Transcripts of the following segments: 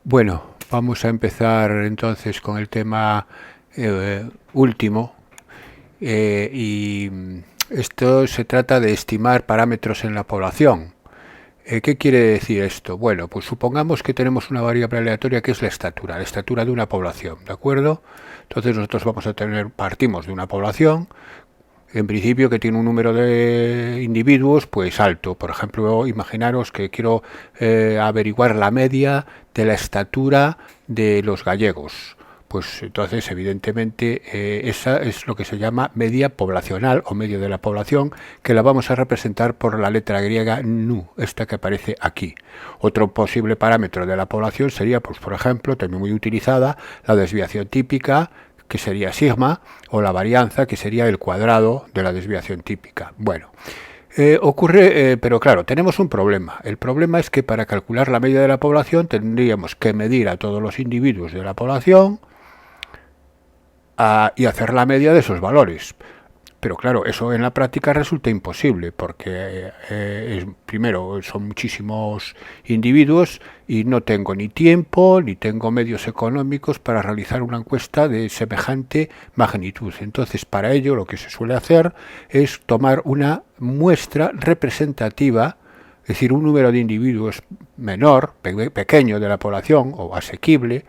Bueno, vamos a empezar entonces con el tema último y esto se trata de estimar parámetros en la población. ¿Qué quiere decir esto? Bueno, pues supongamos que tenemos una variable aleatoria que es la estatura de una población, ¿de acuerdo? Entonces nosotros partimos de una población, en principio que tiene un número de individuos pues alto. Por ejemplo, imaginaros que quiero averiguar la media de la estatura de los gallegos. Pues entonces, evidentemente, esa es lo que se llama media poblacional o medio de la población, que la vamos a representar por la letra griega nu, esta que aparece aquí. Otro posible parámetro de la población sería, pues por ejemplo, también muy utilizada, la desviación típica, que sería sigma, o la varianza, que sería el cuadrado de la desviación típica. Bueno, pero claro, tenemos un problema. El problema es que para calcular la media de la población tendríamos que medir a todos los individuos de la población y hacer la media de esos valores. Pero claro, eso en la práctica resulta imposible porque primero son muchísimos individuos y no tengo ni tiempo ni tengo medios económicos para realizar una encuesta de semejante magnitud. Entonces, para ello lo que se suele hacer es tomar una muestra representativa, es decir, un número de individuos menor, pequeño de la población o asequible,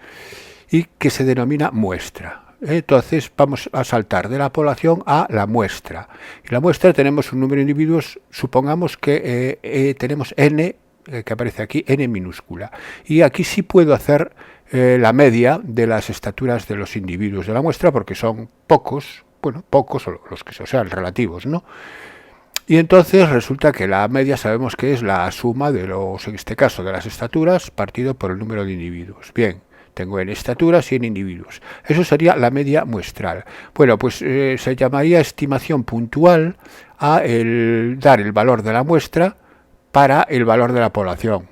y que se denomina muestra. Entonces vamos a saltar de la población a la muestra. En la muestra tenemos un número de individuos, supongamos que tenemos n, que aparece aquí, n minúscula. Y aquí sí puedo hacer la media de las estaturas de los individuos de la muestra, porque son pocos, bueno, pocos, o los que sean relativos, ¿no? Y entonces resulta que la media sabemos que es la suma de los, en este caso, de las estaturas partido por el número de individuos. Bien. Tengo en estaturas y en individuos. Eso sería la media muestral. Bueno, pues se llamaría estimación puntual a dar el valor de la muestra para el valor de la población.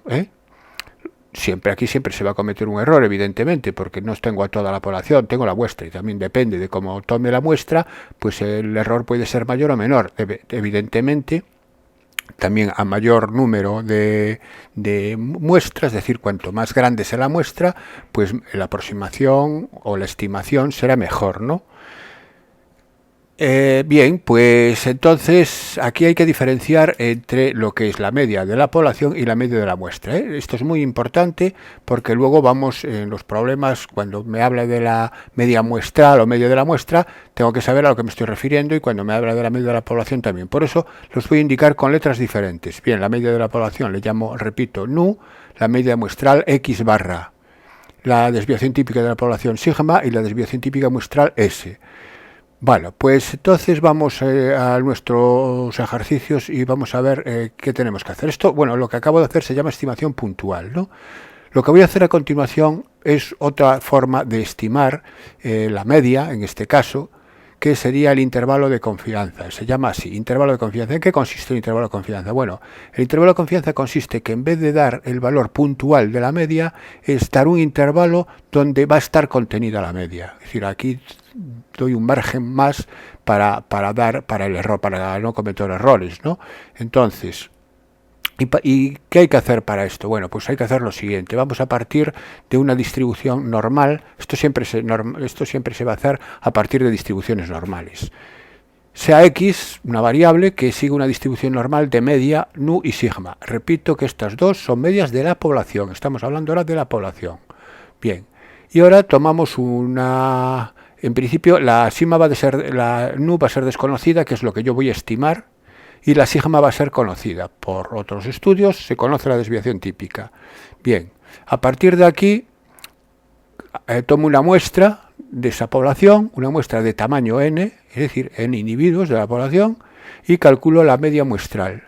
Aquí siempre se va a cometer un error, evidentemente, porque no tengo a toda la población, tengo la muestra, y también depende de cómo tome la muestra, pues el error puede ser mayor o menor. Evidentemente, también a mayor número de muestras, es decir, cuanto más grande sea la muestra, pues la aproximación o la estimación será mejor, ¿no? Bien, pues entonces aquí hay que diferenciar entre lo que es la media de la población y la media de la muestra. Esto es muy importante porque luego vamos en los problemas, cuando me habla de la media muestral o medio de la muestra, tengo que saber a lo que me estoy refiriendo, y cuando me habla de la media de la población también. Por eso los voy a indicar con letras diferentes. Bien, la media de la población le llamo, repito, nu, la media muestral x barra, la desviación típica de la población sigma y la desviación típica muestral s. Bueno, pues entonces vamos a nuestros ejercicios y vamos a ver qué tenemos que hacer. Esto, bueno, lo que acabo de hacer se llama estimación puntual, ¿no? Lo que voy a hacer a continuación es otra forma de estimar la media, en este caso, que sería el intervalo de confianza. Se llama así, intervalo de confianza. ¿En qué consiste el intervalo de confianza? Bueno, el intervalo de confianza consiste que en vez de dar el valor puntual de la media, es dar un intervalo donde va a estar contenida la media. Es decir, aquí doy un margen más para el error, para no cometer errores, ¿no? Entonces, ¿y qué hay que hacer para esto? Bueno, pues hay que hacer lo siguiente. Vamos a partir de una distribución normal. Esto siempre se va a hacer a partir de distribuciones normales. Sea x una variable que sigue una distribución normal de media, nu y sigma. Repito que estas dos son medias de la población. Estamos hablando ahora de la población. Bien. Y ahora tomamos una... En principio, la nu va a ser desconocida, que es lo que yo voy a estimar, y la sigma va a ser conocida. Por otros estudios se conoce la desviación típica. Bien, a partir de aquí tomo una muestra de esa población, una muestra de tamaño n, es decir, n individuos de la población, y calculo la media muestral.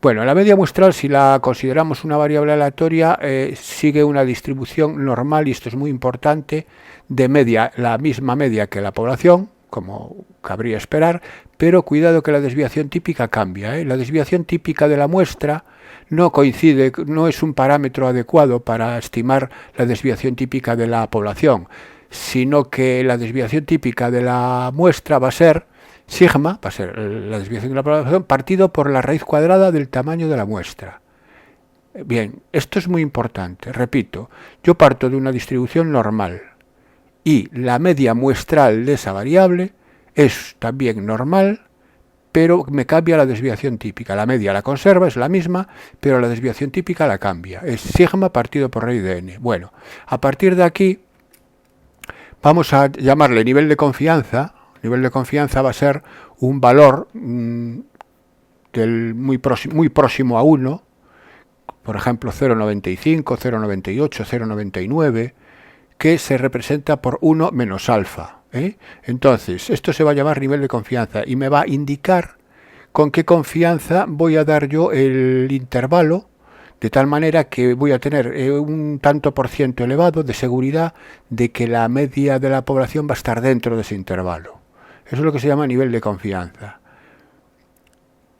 Bueno, la media muestral, si la consideramos una variable aleatoria, sigue una distribución normal, y esto es muy importante, de media, la misma media que la población, como cabría esperar, pero cuidado que la desviación típica cambia. La desviación típica de la muestra no coincide, no es un parámetro adecuado para estimar la desviación típica de la población, sino que la desviación típica de la muestra va a ser sigma, va a ser la desviación de la población, partido por la raíz cuadrada del tamaño de la muestra. Bien, esto es muy importante. Repito, yo parto de una distribución normal y la media muestral de esa variable es también normal, pero me cambia la desviación típica. La media la conserva, es la misma, pero la desviación típica la cambia. Es sigma partido por raíz de n. Bueno, a partir de aquí vamos a llamarle nivel de confianza. Nivel de confianza va a ser un valor muy próximo a 1, por ejemplo 0,95, 0,98, 0,99, que se representa por 1 menos alfa. Entonces, esto se va a llamar nivel de confianza y me va a indicar con qué confianza voy a dar yo el intervalo, de tal manera que voy a tener un tanto por ciento elevado de seguridad de que la media de la población va a estar dentro de ese intervalo. Eso es lo que se llama nivel de confianza.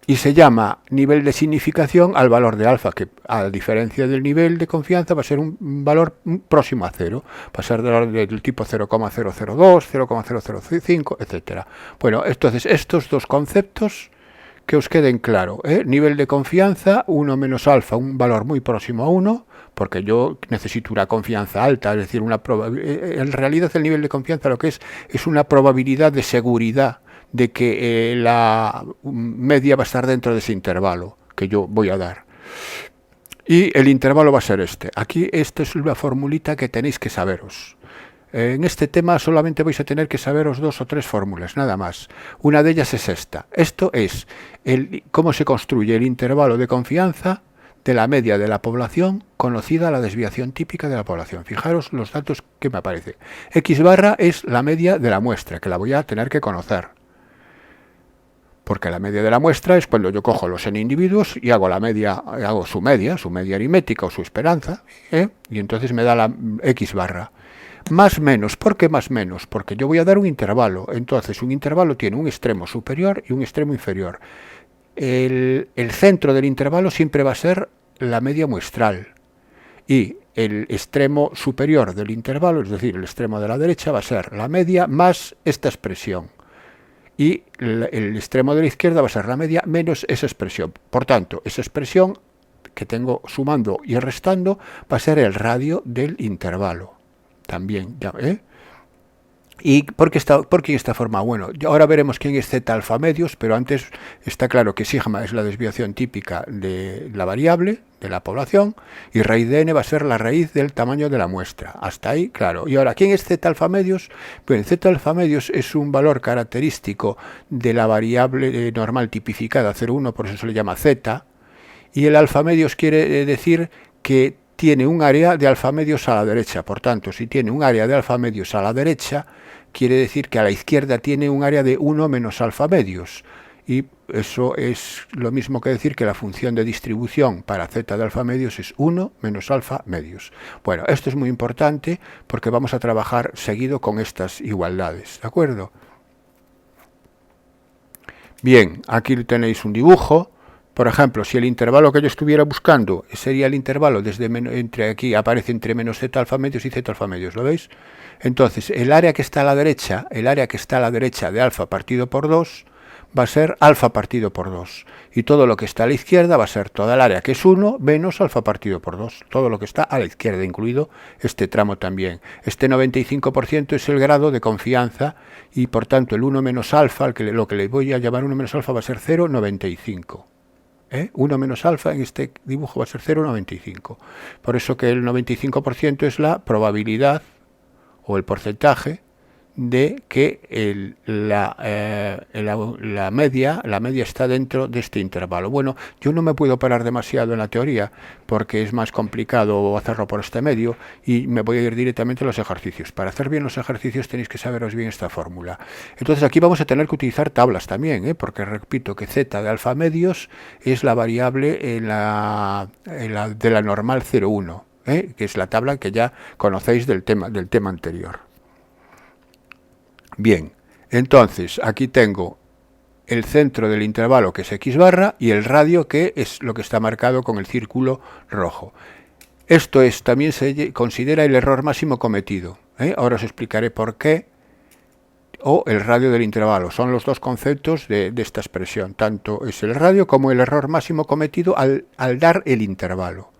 Y se llama nivel de significación al valor de alfa, que a diferencia del nivel de confianza va a ser un valor próximo a cero. Va a ser del tipo 0,002, 0,005, etc. Bueno, entonces estos dos conceptos que os queden claro. Nivel de confianza, 1 menos alfa, un valor muy próximo a 1, porque yo necesito una confianza alta, es decir, en realidad el nivel de confianza lo que es una probabilidad de seguridad de que la media va a estar dentro de ese intervalo que yo voy a dar. Y el intervalo va a ser este. Aquí esta es una formulita que tenéis que saberos. En este tema solamente vais a tener que saberos 2 o 3 fórmulas, nada más. Una de ellas es esta. Esto es cómo se construye el intervalo de confianza de la media de la población conocida la desviación típica de la población. Fijaros los datos que me aparece. X barra es la media de la muestra, que la voy a tener que conocer. Porque la media de la muestra es cuando yo cojo los n individuos y hago su media aritmética o su esperanza, y entonces me da la X barra. Más menos, ¿por qué más menos? Porque yo voy a dar un intervalo, entonces un intervalo tiene un extremo superior y un extremo inferior. El centro del intervalo siempre va a ser la media muestral y el extremo superior del intervalo, es decir, el extremo de la derecha, va a ser la media más esta expresión. Y el extremo de la izquierda va a ser la media menos esa expresión. Por tanto, esa expresión que tengo sumando y restando va a ser el radio del intervalo. También, ¿Y por qué esta forma? Bueno, ahora veremos quién es z alfa medios, pero antes está claro que sigma es la desviación típica de la variable, de la población, y raíz de n va a ser la raíz del tamaño de la muestra. Hasta ahí, claro. Y ahora, ¿quién es z alfa medios? Bueno, z alfa medios es un valor característico de la variable normal tipificada 0,1, por eso se le llama z, y el alfa medios quiere decir que tiene un área de alfa medios a la derecha. Por tanto, si tiene un área de alfa medios a la derecha, quiere decir que a la izquierda tiene un área de 1 menos alfa medios. Y eso es lo mismo que decir que la función de distribución para z de alfa medios es 1 menos alfa medios. Bueno, esto es muy importante porque vamos a trabajar seguido con estas igualdades, ¿de acuerdo? Bien, aquí tenéis un dibujo. Por ejemplo, si el intervalo que yo estuviera buscando sería el intervalo entre aquí aparece entre menos z alfa medios y z alfa medios, ¿lo veis? Entonces, el área que está a la derecha de alfa partido por 2 va a ser alfa partido por 2. Y todo lo que está a la izquierda va a ser toda el área que es 1 menos alfa partido por 2. Todo lo que está a la izquierda, incluido este tramo también. Este 95% es el grado de confianza y, por tanto, el 1 menos alfa, lo que le voy a llamar 1 menos alfa va a ser 0,95. 1 menos alfa en este dibujo va a ser 0,95. Por eso que el 95% es la probabilidad o el porcentaje de que la media está dentro de este intervalo. Bueno, yo no me puedo parar demasiado en la teoría porque es más complicado hacerlo por este medio y me voy a ir directamente a los ejercicios. Para hacer bien los ejercicios tenéis que saberos bien esta fórmula. Entonces aquí vamos a tener que utilizar tablas también, porque repito que z de alfa medios es la variable de la normal 0,1, que es la tabla que ya conocéis del tema anterior. Bien, entonces aquí tengo el centro del intervalo, que es x barra, y el radio, que es lo que está marcado con el círculo rojo. Esto también se considera el error máximo cometido. Ahora os explicaré por qué. O el radio del intervalo. Son los dos conceptos de esta expresión. Tanto es el radio como el error máximo cometido al dar el intervalo.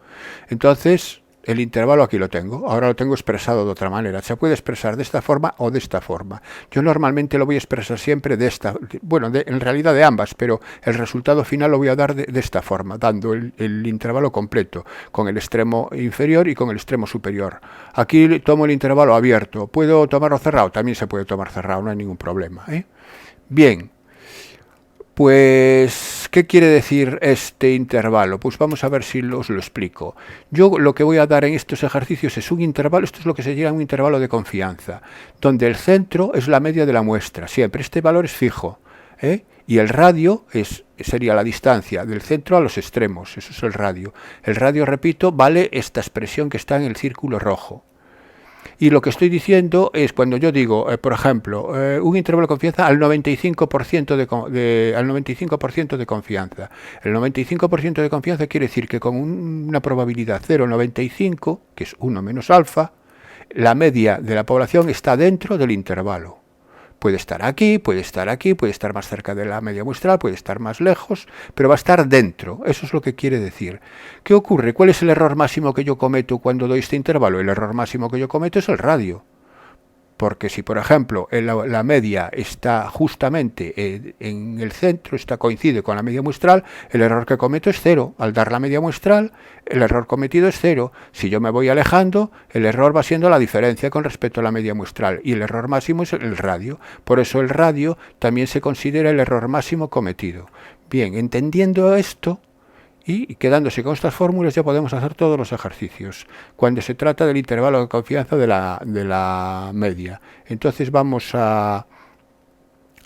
Entonces, el intervalo aquí lo tengo, ahora lo tengo expresado de otra manera. Se puede expresar de esta forma o de esta forma. Yo normalmente lo voy a expresar siempre de esta, bueno, en realidad de ambas, pero el resultado final lo voy a dar de esta forma, dando el intervalo completo, con el extremo inferior y con el extremo superior. Aquí tomo el intervalo abierto. ¿Puedo tomarlo cerrado? También se puede tomar cerrado, no hay ningún problema, ¿eh? Bien. Pues, ¿qué quiere decir este intervalo? Pues vamos a ver si os lo explico. Yo lo que voy a dar en estos ejercicios es un intervalo, esto es lo que se llama un intervalo de confianza, donde el centro es la media de la muestra, siempre, este valor es fijo, ¿eh? Y el radio sería la distancia del centro a los extremos, eso es el radio. El radio, repito, vale esta expresión que está en el círculo rojo. Y lo que estoy diciendo es cuando yo digo, por ejemplo, un intervalo de confianza al 95% al 95% de confianza. El 95% de confianza quiere decir que con una probabilidad 0,95, que es 1 menos alfa, la media de la población está dentro del intervalo. Puede estar aquí, puede estar aquí, puede estar más cerca de la media muestral, puede estar más lejos, pero va a estar dentro. Eso es lo que quiere decir. ¿Qué ocurre? ¿Cuál es el error máximo que yo cometo cuando doy este intervalo? El error máximo que yo cometo es el radio. Porque si, por ejemplo, la media está justamente en el centro, coincide con la media muestral, el error que cometo es 0. Al dar la media muestral, el error cometido es 0. Si yo me voy alejando, el error va siendo la diferencia con respecto a la media muestral. Y el error máximo es el radio. Por eso el radio también se considera el error máximo cometido. Bien, entendiendo esto, y quedándose con estas fórmulas ya podemos hacer todos los ejercicios cuando se trata del intervalo de confianza de la media. Entonces vamos a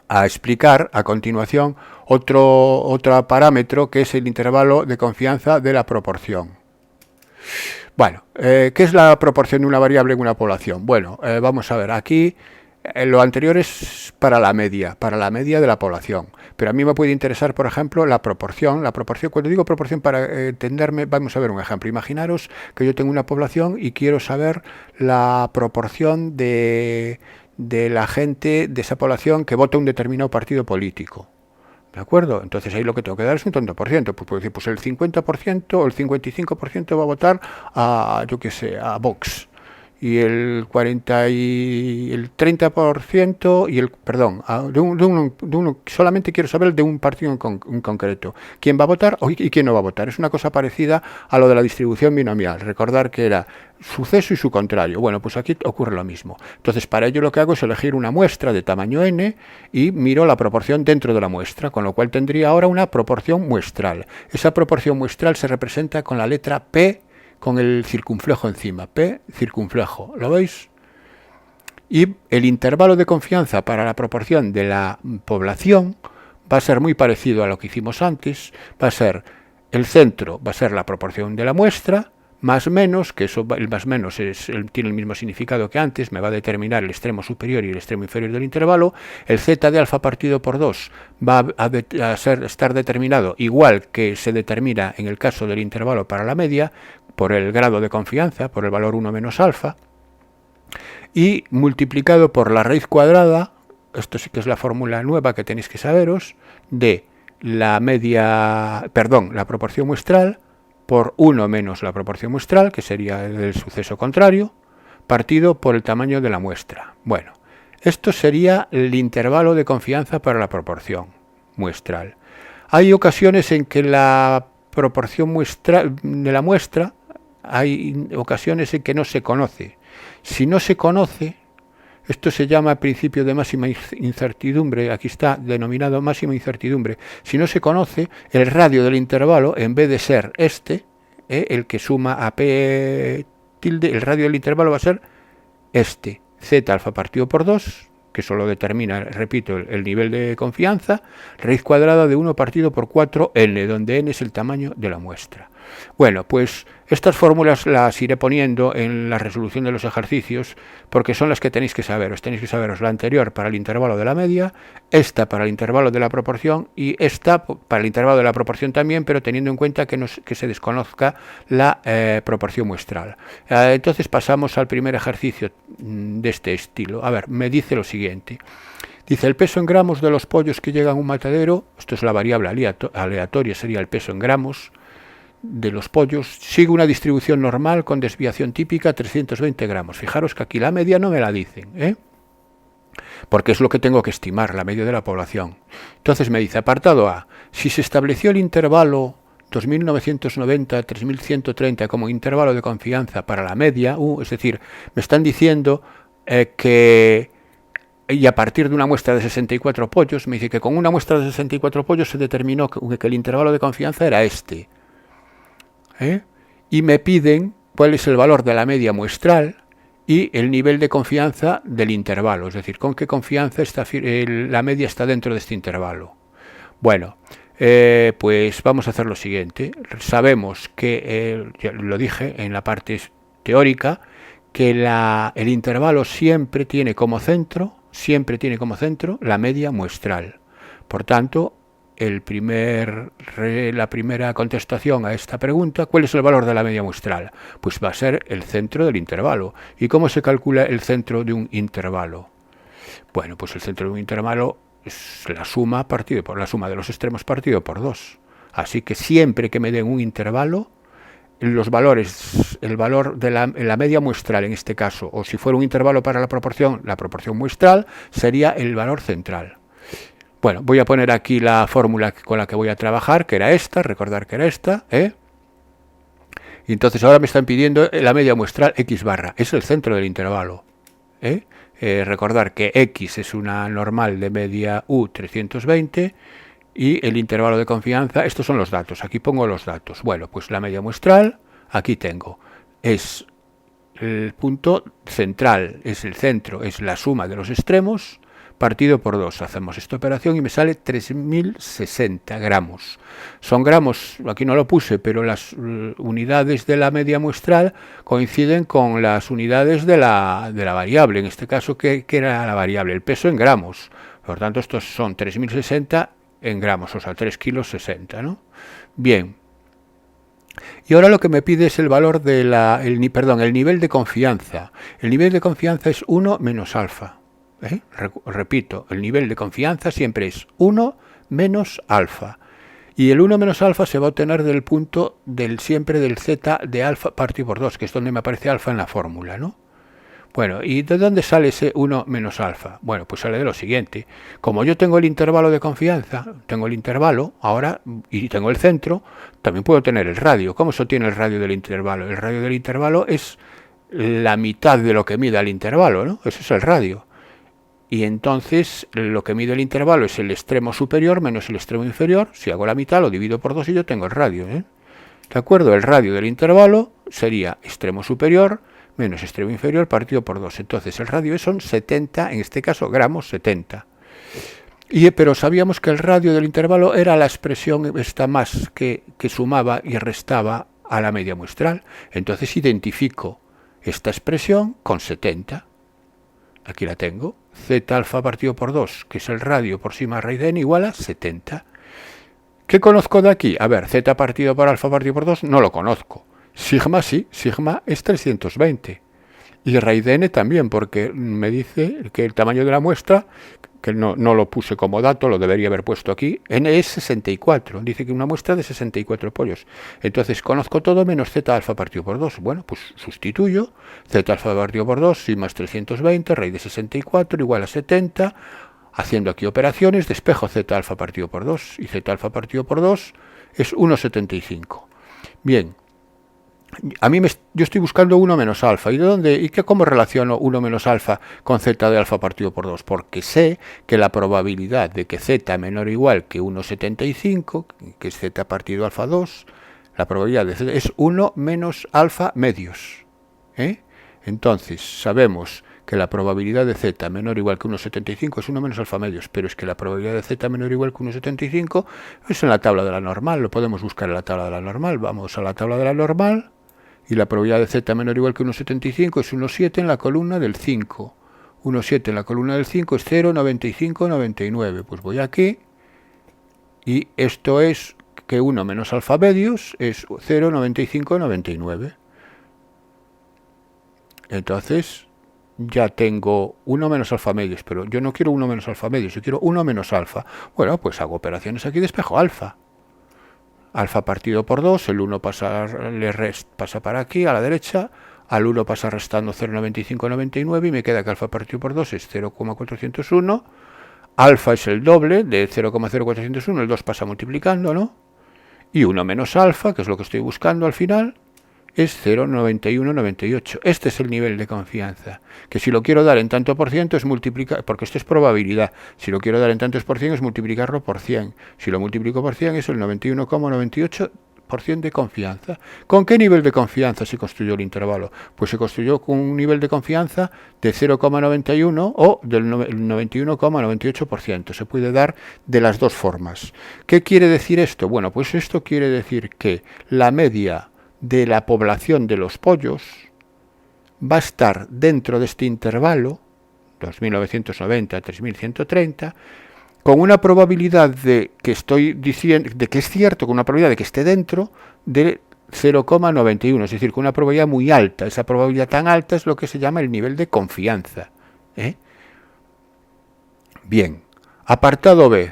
explicar a continuación otro parámetro que es el intervalo de confianza de la proporción. Bueno, ¿qué es la proporción de una variable en una población? Bueno, vamos a ver, aquí lo anterior es para la media de la población. Pero a mí me puede interesar, por ejemplo, la proporción. Cuando digo proporción, para entenderme, vamos a ver un ejemplo. Imaginaros que yo tengo una población y quiero saber la proporción de la gente de esa población que vota un determinado partido político. ¿De acuerdo? Entonces ahí lo que tengo que dar es un tanto por ciento. Pues puedo decir, pues el 50% o el 55% va a votar a, yo qué sé, a Vox. Y el 30% y perdón, solamente quiero saber de un partido en concreto. ¿Quién va a votar y quién no va a votar? Es una cosa parecida a lo de la distribución binomial. Recordar que era suceso y su contrario. Bueno, pues aquí ocurre lo mismo. Entonces, para ello lo que hago es elegir una muestra de tamaño n y miro la proporción dentro de la muestra, con lo cual tendría ahora una proporción muestral. Esa proporción muestral se representa con la letra P con el circunflejo encima, P circunflejo, ¿lo veis? Y el intervalo de confianza para la proporción de la población va a ser muy parecido a lo que hicimos antes, va a ser el centro, va a ser la proporción de la muestra, más menos, que eso, el más menos tiene el mismo significado que antes, me va a determinar el extremo superior y el extremo inferior del intervalo, el z de alfa partido por 2 va a estar determinado igual que se determina en el caso del intervalo para la media, por el grado de confianza, por el valor 1 menos alfa, y multiplicado por la raíz cuadrada, esto sí que es la fórmula nueva que tenéis que saberos, de la proporción muestral, por 1 menos la proporción muestral, que sería el suceso contrario, partido por el tamaño de la muestra. Bueno, esto sería el intervalo de confianza para la proporción muestral. Hay ocasiones en que la proporción de la muestra, hay ocasiones en que no se conoce. Si no se conoce, esto se llama principio de máxima incertidumbre, aquí está denominado máxima incertidumbre. Si no se conoce, el radio del intervalo, en vez de ser el que suma a P tilde, el radio del intervalo va a ser este, Z alfa partido por 2, que solo determina, repito, el nivel de confianza, raíz cuadrada de 1 partido por 4n, donde n es el tamaño de la muestra. Bueno, pues estas fórmulas las iré poniendo en la resolución de los ejercicios porque son las que tenéis que saberos. Tenéis que saberos la anterior para el intervalo de la media, esta para el intervalo de la proporción y esta para el intervalo de la proporción también, pero teniendo en cuenta que se desconozca la proporción muestral. Entonces pasamos al primer ejercicio de este estilo. A ver, me dice lo siguiente. Dice, el peso en gramos de los pollos que llegan a un matadero, esto es la variable aleatoria, sería el peso en gramos, de los pollos sigue una distribución normal con desviación típica 320 gramos. Fijaros que aquí la media no me la dicen, porque es lo que tengo que estimar, la media de la población. Entonces me dice, apartado A, si se estableció el intervalo 2.990-3.130 como intervalo de confianza para la media, es decir, me están diciendo que, y a partir de una muestra de 64 pollos, me dice que con una muestra de 64 pollos se determinó que el intervalo de confianza era este. Y me piden cuál es el valor de la media muestral y el nivel de confianza del intervalo, es decir, con qué confianza la media está dentro de este intervalo. Bueno, pues vamos a hacer lo siguiente. Sabemos que, ya lo dije en la parte teórica, que el intervalo siempre tiene como centro la media muestral. Por tanto, la primera contestación a esta pregunta, ¿cuál es el valor de la media muestral? Pues va a ser el centro del intervalo. ¿Y cómo se calcula el centro de un intervalo? Bueno, pues el centro de un intervalo es la suma de los extremos partido por 2. Así que siempre que me den un intervalo, los valores, el valor de la media muestral en este caso, o si fuera un intervalo para la proporción muestral, sería el valor central. Bueno, voy a poner aquí la fórmula con la que voy a trabajar, que era esta, recordar que era esta, y entonces ahora me están pidiendo la media muestral X barra, es el centro del intervalo. Recordar que X es una normal de media U 320 y el intervalo de confianza, estos son los datos, aquí pongo los datos. Bueno, pues la media muestral, aquí tengo, es el punto central, es el centro, es la suma de los extremos, partido por 2. Hacemos esta operación y me sale 3.060 gramos. Son gramos, aquí no lo puse, pero las unidades de la media muestral coinciden con las unidades de la variable. En este caso, ¿qué era la variable? El peso en gramos. Por tanto, estos son 3.060 en gramos, o sea, 3 kilos 60, ¿no? Bien. Y ahora lo que me pide es el valor de el nivel de confianza. El nivel de confianza es 1 menos alfa. Repito, el nivel de confianza siempre es 1 menos alfa. Y el 1 menos alfa se va a obtener del punto siempre del z de alfa partido por 2, que es donde me aparece alfa en la fórmula, ¿no? Bueno, ¿y de dónde sale ese 1 menos alfa? Bueno, pues sale de lo siguiente. Como yo tengo el intervalo de confianza, tengo el intervalo ahora y tengo el centro, también puedo tener el radio. ¿Cómo se obtiene el radio del intervalo? El radio del intervalo es la mitad de lo que mida el intervalo, ¿no? Ese es el radio. Y entonces lo que mide el intervalo es el extremo superior menos el extremo inferior. Si hago la mitad lo divido por 2 y yo tengo el radio. ¿De acuerdo? El radio del intervalo sería extremo superior menos extremo inferior partido por 2. Entonces el radio son 70, en este caso gramos 70. Pero sabíamos que el radio del intervalo era la expresión esta más que sumaba y restaba a la media muestral. Entonces identifico esta expresión con 70. Aquí la tengo. Z alfa partido por 2, que es el radio por sigma raíz de n, igual a 70. ¿Qué conozco de aquí? A ver, z partido por alfa partido por 2 no lo conozco. Sigma sí, sigma es 320. Y raíz de n también, porque me dice que el tamaño de la muestra, que no lo puse como dato, lo debería haber puesto aquí, n es 64. Dice que una muestra de 64 pollos. Entonces conozco todo menos z alfa partido por 2. Bueno, pues sustituyo. Z alfa partido por 2, sigma es 320, raíz de 64 igual a 70. Haciendo aquí operaciones, despejo z alfa partido por 2. Y z alfa partido por 2 es 1,75. Bien. Yo estoy buscando 1 menos alfa. ¿Y de dónde? ¿Y cómo relaciono 1 menos alfa con z de alfa partido por 2? Porque sé que la probabilidad de que z menor o igual que 1,75, que es z partido alfa 2, la probabilidad de z es 1 menos alfa medios. Entonces, sabemos que la probabilidad de z menor o igual que 1,75 es 1 menos alfa medios, pero es que la probabilidad de z menor o igual que 1,75 es en la tabla de la normal. Lo podemos buscar en la tabla de la normal. Vamos a la tabla de la normal. Y la probabilidad de z menor o igual que 1,75 es 1,7 en la columna del 5. 1,7 en la columna del 5 es 0,95, 99. Pues voy aquí y esto es que 1 menos alfa medios es 0,95, 99. Entonces ya tengo 1 menos alfa medios, pero yo no quiero 1 menos alfa medios, yo quiero 1 menos alfa. Bueno, pues hago operaciones aquí, despejo alfa. alfa partido por 2, el 1 pasa para aquí, a la derecha, al 1 pasa restando 0,9599 y me queda que alfa partido por 2 es 0,401, alfa es el doble de 0,0401, el 2 pasa multiplicando, ¿no? Y 1 menos alfa, que es lo que estoy buscando al final, es 0,9198. Este es el nivel de confianza, que si lo quiero dar en tanto por ciento es multiplicar, porque esto es probabilidad, si lo quiero dar en tantos por cien es multiplicarlo por 100, si lo multiplico por 100 es el 91,98% de confianza. ¿Con qué nivel de confianza se construyó el intervalo? Pues se construyó con un nivel de confianza de 0,91 o del 91,98%. Se puede dar de las dos formas. ¿Qué quiere decir esto? Bueno, pues esto quiere decir que la media de la población de los pollos va a estar dentro de este intervalo, 2.990 a 3.130, con una probabilidad de que estoy diciendo, de que es cierto, con una probabilidad de que esté dentro de 0,91, es decir, con una probabilidad muy alta. Esa probabilidad tan alta es lo que se llama el nivel de confianza. Bien, apartado B.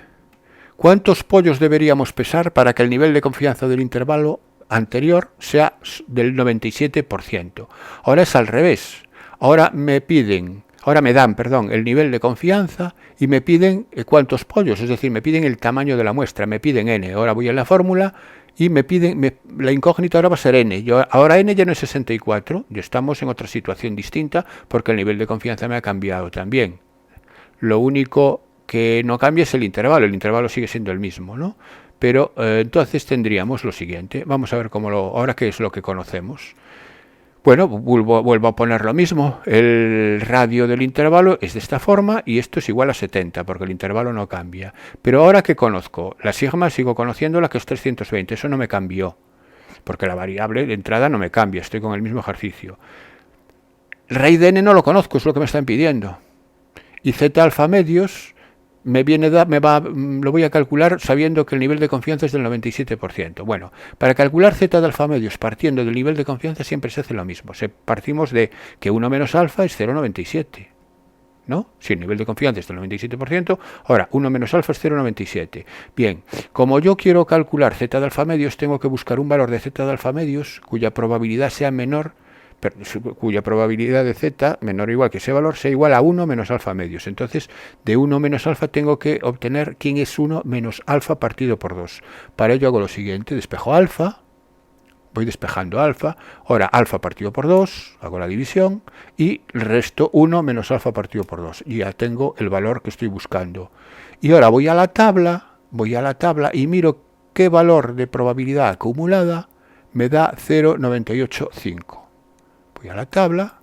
¿Cuántos pollos deberíamos pesar para que el nivel de confianza del intervalo anterior sea del 97%? Ahora es al revés. Ahora me dan el nivel de confianza y me piden cuántos pollos, es decir, me piden el tamaño de la muestra, me piden n. Ahora voy a la fórmula y me piden, la incógnita ahora va a ser n. Ahora n ya no es 64, ya estamos en otra situación distinta porque el nivel de confianza me ha cambiado también. Lo único que no cambia es el intervalo sigue siendo el mismo, ¿no? Pero entonces tendríamos lo siguiente. Vamos a ver ahora qué es lo que conocemos. Bueno, vuelvo a poner lo mismo. El radio del intervalo es de esta forma y esto es igual a 70 porque el intervalo no cambia. Pero ahora que conozco la sigma, sigo conociéndola, que es 320. Eso no me cambió porque la variable de entrada no me cambia. Estoy con el mismo ejercicio. El raíz de n no lo conozco, es lo que me están pidiendo. Y z alfa medios lo voy a calcular sabiendo que el nivel de confianza es del 97%. Bueno, para calcular z de alfa medios partiendo del nivel de confianza siempre se hace lo mismo. Partimos de que 1 menos alfa es 0,97. ¿No? Si el nivel de confianza es del 97%, ahora 1 menos alfa es 0,97. Bien, como yo quiero calcular z de alfa medios, tengo que buscar un valor de z de alfa medios cuya probabilidad sea menor, cuya probabilidad de z menor o igual que ese valor sea igual a 1 menos alfa medios. Entonces, de 1 menos alfa tengo que obtener quién es 1 menos alfa partido por 2. Para ello hago lo siguiente, despejo alfa, voy despejando alfa, ahora alfa partido por 2, hago la división y resto 1 menos alfa partido por 2. Y ya tengo el valor que estoy buscando. Y ahora voy a la tabla y miro qué valor de probabilidad acumulada me da 0,985. Voy a la tabla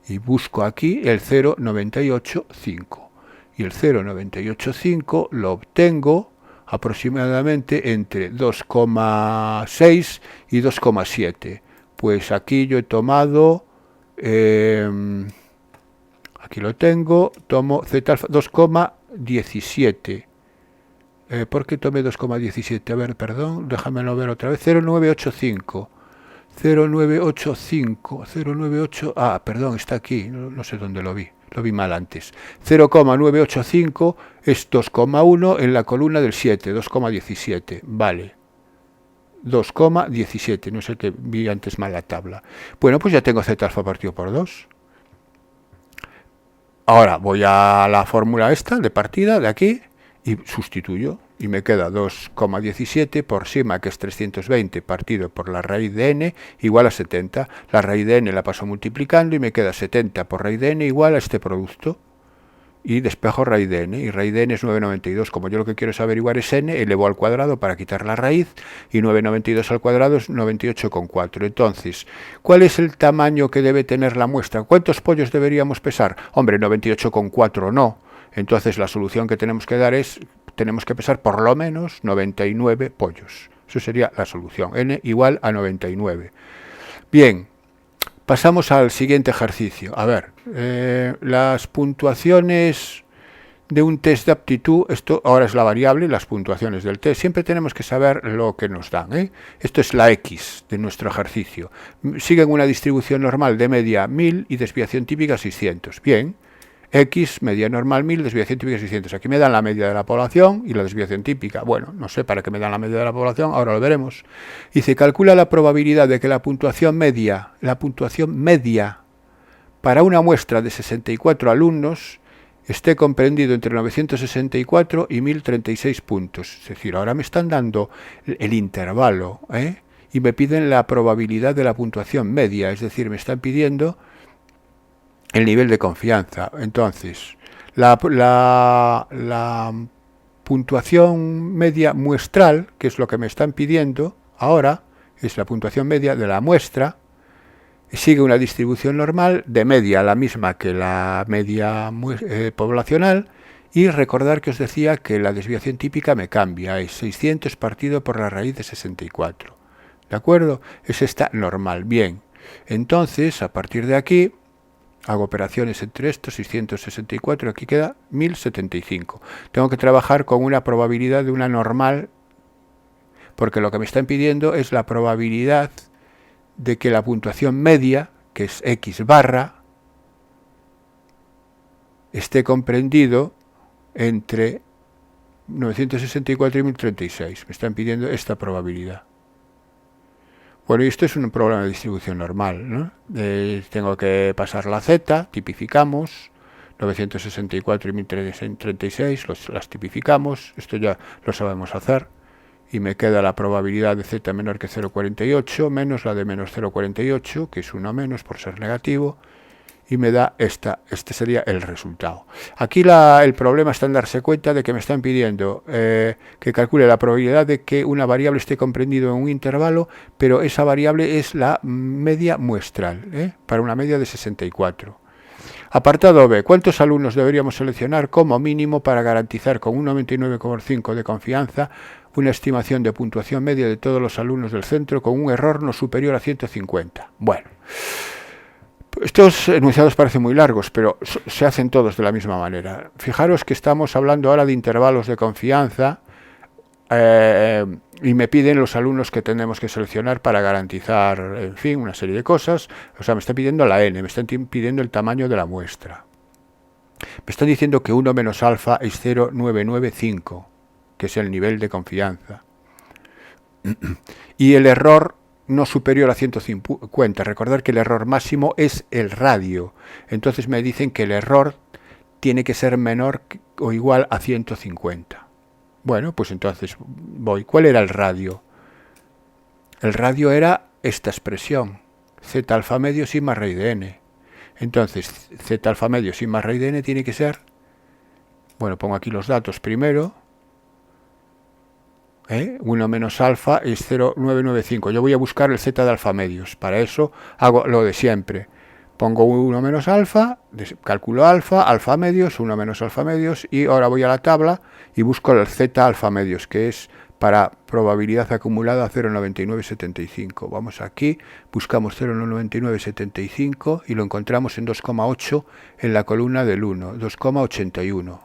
y busco aquí el 0,985 y el 0,985 lo obtengo aproximadamente entre 2,6 y 2,7. Pues aquí yo he tomado, aquí lo tengo, tomo z alfa 2,17. ¿Por qué tomé 2,17? A ver, perdón, déjamelo ver otra vez. 0,985. 0,985, perdón, está aquí, no sé dónde lo vi mal antes. 0,985 es 2,1 en la columna del 7, 2,17, vale. 2,17, no sé qué vi antes mal la tabla. Bueno, pues ya tengo z alfa partido por 2. Ahora voy a la fórmula esta de partida de aquí y sustituyo. Y me queda 2,17 por sigma, que es 320, partido por la raíz de n, igual a 70. La raíz de n la paso multiplicando y me queda 70 por raíz de n igual a este producto. Y despejo raíz de n, y raíz de n es 9,92. Como yo lo que quiero es averiguar es n, elevo al cuadrado para quitar la raíz, y 9,92 al cuadrado es 98,4. Entonces, ¿cuál es el tamaño que debe tener la muestra? ¿Cuántos pollos deberíamos pesar? Hombre, 98,4 no. Entonces, la solución que tenemos que dar es, tenemos que pesar por lo menos 99 pollos. Eso sería la solución, n igual a 99. Bien, pasamos al siguiente ejercicio. A ver, las puntuaciones de un test de aptitud, esto ahora es la variable, las puntuaciones del test, siempre tenemos que saber lo que nos dan. Esto es la X de nuestro ejercicio. Siguen una distribución normal de media 1000 y desviación típica 600. Bien, X, media normal 1000, desviación típica 600. Aquí me dan la media de la población y la desviación típica. Bueno, no sé para qué me dan la media de la población, ahora lo veremos. Dice, calcula la probabilidad de que la puntuación media para una muestra de 64 alumnos esté comprendido entre 964 y 1036 puntos. Es decir, ahora me están dando el intervalo, y me piden la probabilidad de la puntuación media, es decir, me están pidiendo el nivel de confianza. Entonces, la puntuación media muestral, que es lo que me están pidiendo ahora, es la puntuación media de la muestra, sigue una distribución normal de media, la misma que la media poblacional, y recordar que os decía que la desviación típica me cambia, es 600 partido por la raíz de 64. ¿De acuerdo? Es esta normal. Bien, entonces, a partir de aquí, hago operaciones entre estos, 664, aquí queda 1075. Tengo que trabajar con una probabilidad de una normal, porque lo que me están pidiendo es la probabilidad de que la puntuación media, que es X barra, esté comprendido entre 964 y 1036. Me están pidiendo esta probabilidad. Bueno, y esto es un problema de distribución normal, ¿no? Tengo que pasar la Z, tipificamos, 964 y 1036, las tipificamos, esto ya lo sabemos hacer, y me queda la probabilidad de Z menor que 0,48 menos la de menos 0,48, que es 1 menos por ser negativo, y me da este sería el resultado. Aquí el problema está en darse cuenta de que me están pidiendo que calcule la probabilidad de que una variable esté comprendido en un intervalo, pero esa variable es la media muestral, para una media de 64. Apartado B. ¿Cuántos alumnos deberíamos seleccionar como mínimo para garantizar con un 99,5% de confianza una estimación de puntuación media de todos los alumnos del centro con un error no superior a 150? Bueno, estos enunciados parecen muy largos, pero se hacen todos de la misma manera. Fijaros que estamos hablando ahora de intervalos de confianza y me piden los alumnos que tenemos que seleccionar para garantizar, en fin, una serie de cosas. O sea, me está pidiendo la n, me están pidiendo el tamaño de la muestra. Me están diciendo que 1 menos alfa es 0,995, que es el nivel de confianza. Y el error no superior a 150. Recordar que el error máximo es el radio. Entonces me dicen que el error tiene que ser menor o igual a 150. Bueno, pues entonces voy. ¿Cuál era el radio? El radio era esta expresión, z alfa medio sigma raíz de n. Entonces, z alfa medio sigma raíz de n tiene que ser, bueno, pongo aquí los datos primero, 1 menos alfa es 0,995. Yo voy a buscar el z de alfa medios. Para eso hago lo de siempre. Pongo 1 menos alfa, calculo alfa medios, 1 menos alfa medios, y ahora voy a la tabla y busco el z alfa medios, que es para probabilidad acumulada 0,9975. Vamos aquí, buscamos 0,9975 y lo encontramos en 2,8 en la columna del 1, 2,81.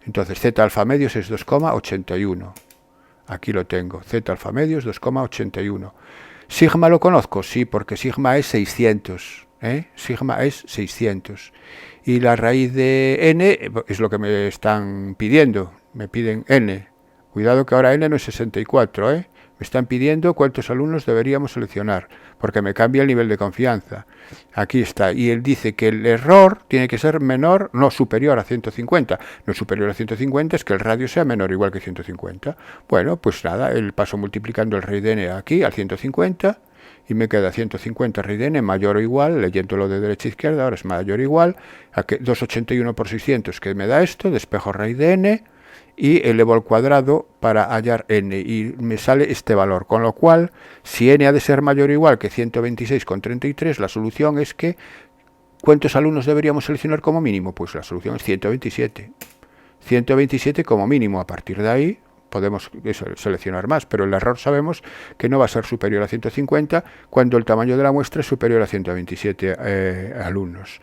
Entonces z alfa medios es 2,81. Aquí lo tengo, z alfa medios 2,81. Sigma lo conozco, sí, porque sigma es 600. Sigma es 600. Y la raíz de n es lo que me están pidiendo. Me piden n. Cuidado que ahora n no es 64. Me están pidiendo cuántos alumnos deberíamos seleccionar, porque me cambia el nivel de confianza. Aquí está. Y él dice que el error tiene que ser menor, no superior a 150. No superior a 150 es que el radio sea menor o igual que 150. Bueno, pues nada, él paso multiplicando el raíz de n aquí al 150 y me queda 150 raíz de n mayor o igual, leyéndolo de derecha a izquierda, ahora es mayor o igual a que 281 por 600, que me da esto, despejo raíz de n, y elevo al cuadrado para hallar n, y me sale este valor, con lo cual, si n ha de ser mayor o igual que 126,33, la solución es que, ¿cuántos alumnos deberíamos seleccionar como mínimo? Pues la solución es 127. 127 como mínimo. A partir de ahí podemos seleccionar más, pero el error sabemos que no va a ser superior a 150 cuando el tamaño de la muestra es superior a 127 alumnos.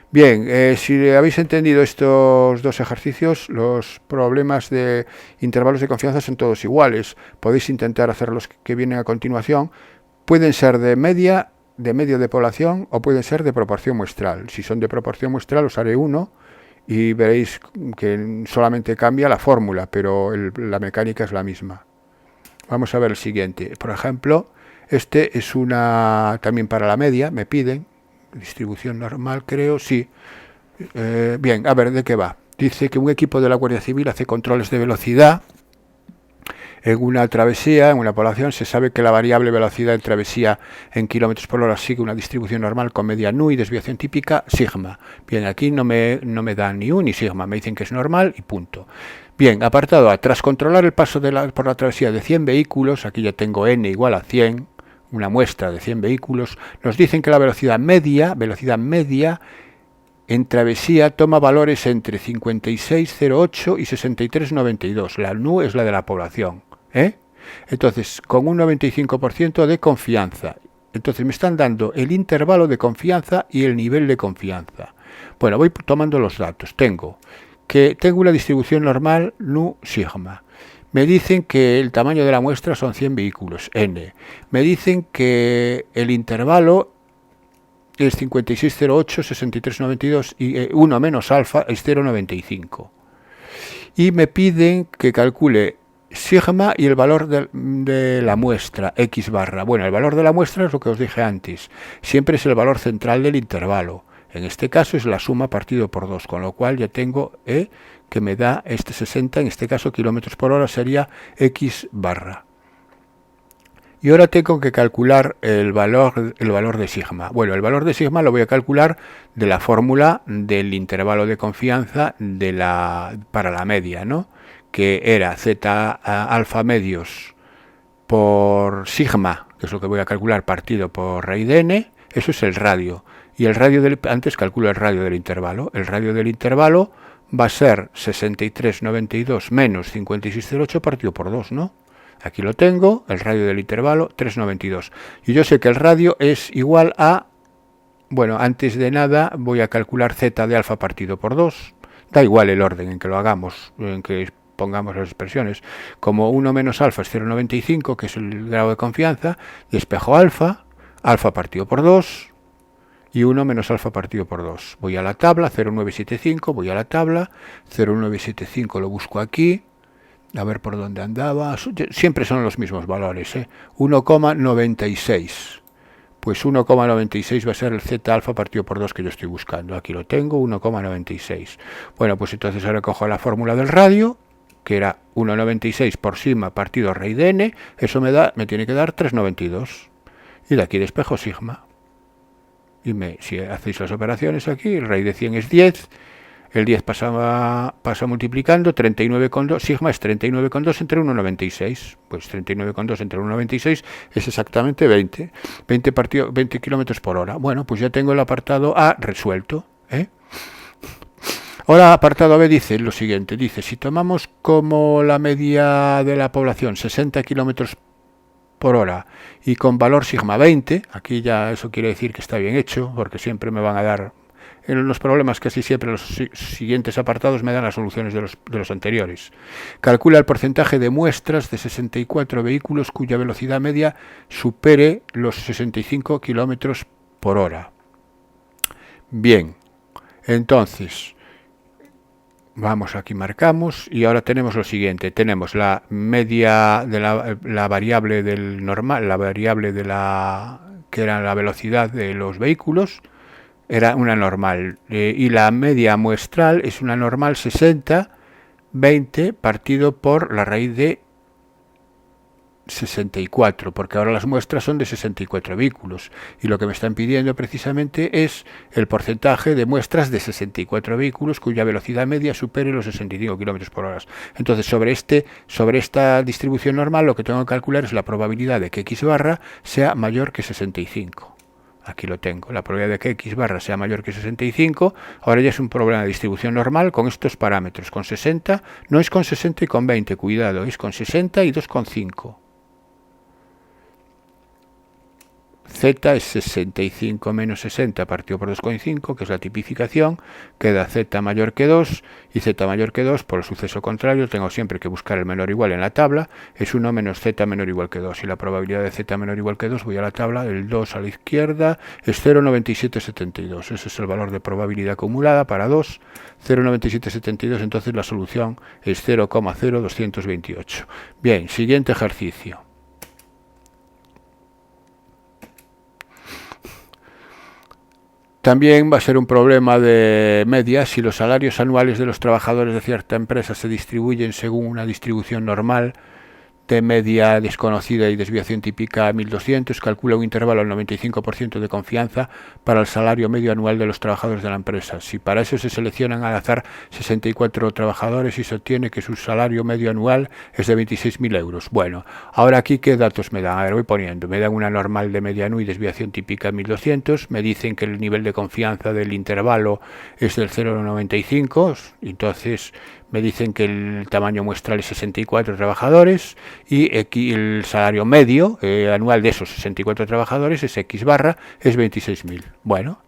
Bien, si habéis entendido estos dos ejercicios, los problemas de intervalos de confianza son todos iguales. Podéis intentar hacer los que vienen a continuación. Pueden ser de media, de medio de población, o pueden ser de proporción muestral. Si son de proporción muestral os haré uno, y veréis que solamente cambia la fórmula, pero la mecánica es la misma. Vamos a ver el siguiente. Por ejemplo, este es una también para la media, me piden, distribución normal creo, sí. Bien, a ver, ¿de qué va? Dice que un equipo de la Guardia Civil hace controles de velocidad en una travesía, en una población. Se sabe que la variable velocidad en travesía en kilómetros por hora sigue una distribución normal con media nu y desviación típica sigma. Bien, aquí no me dan ni u ni sigma, me dicen que es normal y punto. Bien, apartado A. Tras controlar el paso por la travesía de 100 vehículos, aquí ya tengo n igual a 100, una muestra de 100 vehículos, nos dicen que la velocidad media en travesía toma valores entre 56,08 y 63,92. La nu es la de la población. Entonces, con un 95% de confianza. Entonces me están dando el intervalo de confianza y el nivel de confianza. Bueno, voy tomando los datos. Tengo una distribución normal nu sigma. Me dicen que el tamaño de la muestra son 100 vehículos, n. Me dicen que el intervalo es 56,08, 63,92 y 1 menos alfa es 0,95. Y me piden que calcule sigma y el valor de la muestra, x barra. Bueno, el valor de la muestra es lo que os dije antes. Siempre es el valor central del intervalo. En este caso es la suma partido por 2, con lo cual ya tengo que me da este 60, en este caso kilómetros por hora sería x barra. Y ahora tengo que calcular el valor de sigma. Bueno, el valor de sigma lo voy a calcular de la fórmula del intervalo de confianza para la media, ¿no? Que era z alfa medios por sigma, que es lo que voy a calcular, partido por raíz de n, eso es el radio. Y el radio antes calculo el radio del intervalo. El radio del intervalo va a ser 63,92 menos 56,08 partido por 2, ¿no? Aquí lo tengo, el radio del intervalo, 3,92. Y yo sé que el radio es igual a, bueno, antes de nada voy a calcular z de alfa partido por 2. Da igual el orden en que lo hagamos, en que pongamos las expresiones. Como 1 menos alfa es 0,95, que es el grado de confianza, despejo alfa partido por 2, y 1 menos alfa partido por 2. Voy a la tabla, 0,975, voy a la tabla, 0,975 lo busco aquí, a ver por dónde andaba, siempre son los mismos valores, 1,96. Pues 1,96 va a ser el z alfa partido por 2 que yo estoy buscando. Aquí lo tengo, 1,96. Bueno, pues entonces ahora cojo la fórmula del radio, que era 1,96 por sigma partido raíz de n, eso me tiene que dar 3,92. Y de aquí despejo sigma. Y si hacéis las operaciones aquí, el raíz de 100 es 10, el 10 pasa multiplicando, 39,2, sigma es 39,2 entre 1,96. Pues 39,2 entre 1,96 es exactamente 20 kilómetros por hora. Bueno, pues ya tengo el apartado A resuelto. Ahora, apartado B dice lo siguiente, dice, si tomamos como la media de la población 60 kilómetros por hora y con valor sigma 20, aquí ya eso quiere decir que está bien hecho, porque siempre me van a dar, en los problemas casi siempre los siguientes apartados me dan las soluciones de los anteriores. Calcula el porcentaje de muestras de 64 vehículos cuya velocidad media supere los 65 kilómetros por hora. Bien, entonces vamos, aquí marcamos y ahora tenemos lo siguiente, tenemos la media de la variable del normal, la variable de que era la velocidad de los vehículos, era una normal, y la media muestral es una normal 60/20 partido por la raíz de 64, porque ahora las muestras son de 64 vehículos y lo que me están pidiendo precisamente es el porcentaje de muestras de 64 vehículos cuya velocidad media supere los 65 km por hora. Entonces sobre esta distribución normal lo que tengo que calcular es la probabilidad de que x barra sea mayor que 65. Aquí lo tengo, la probabilidad de que x barra sea mayor que 65, ahora ya es un problema de distribución normal con estos parámetros, con 60, no es con 60 y con 20, cuidado, es con 60 y 2,5. Z es 65 menos 60 partido por 2,5, que es la tipificación, queda Z mayor que 2, y Z mayor que 2, por el suceso contrario, tengo siempre que buscar el menor igual en la tabla, es 1 menos Z menor igual que 2, y la probabilidad de Z menor igual que 2, voy a la tabla, el 2 a la izquierda, es 0,9772, ese es el valor de probabilidad acumulada para 2, 0,9772, entonces la solución es 0,0228. Bien, siguiente ejercicio. También va a ser un problema de media si los salarios anuales de los trabajadores de cierta empresa se distribuyen según una distribución normal de media desconocida y desviación típica 1200, calcula un intervalo al 95% de confianza para el salario medio anual de los trabajadores de la empresa. Si para eso se seleccionan al azar 64 trabajadores y se obtiene que su salario medio anual es de 26.000 euros. Bueno, ahora aquí ¿qué datos me dan? A ver, voy poniendo. Me dan una normal de media anual y desviación típica 1200. Me dicen que el nivel de confianza del intervalo es del 0,95. Entonces me dicen que el tamaño muestral es 64 trabajadores y aquí el salario medio anual de esos 64 trabajadores es X barra, es 26.000. Bueno,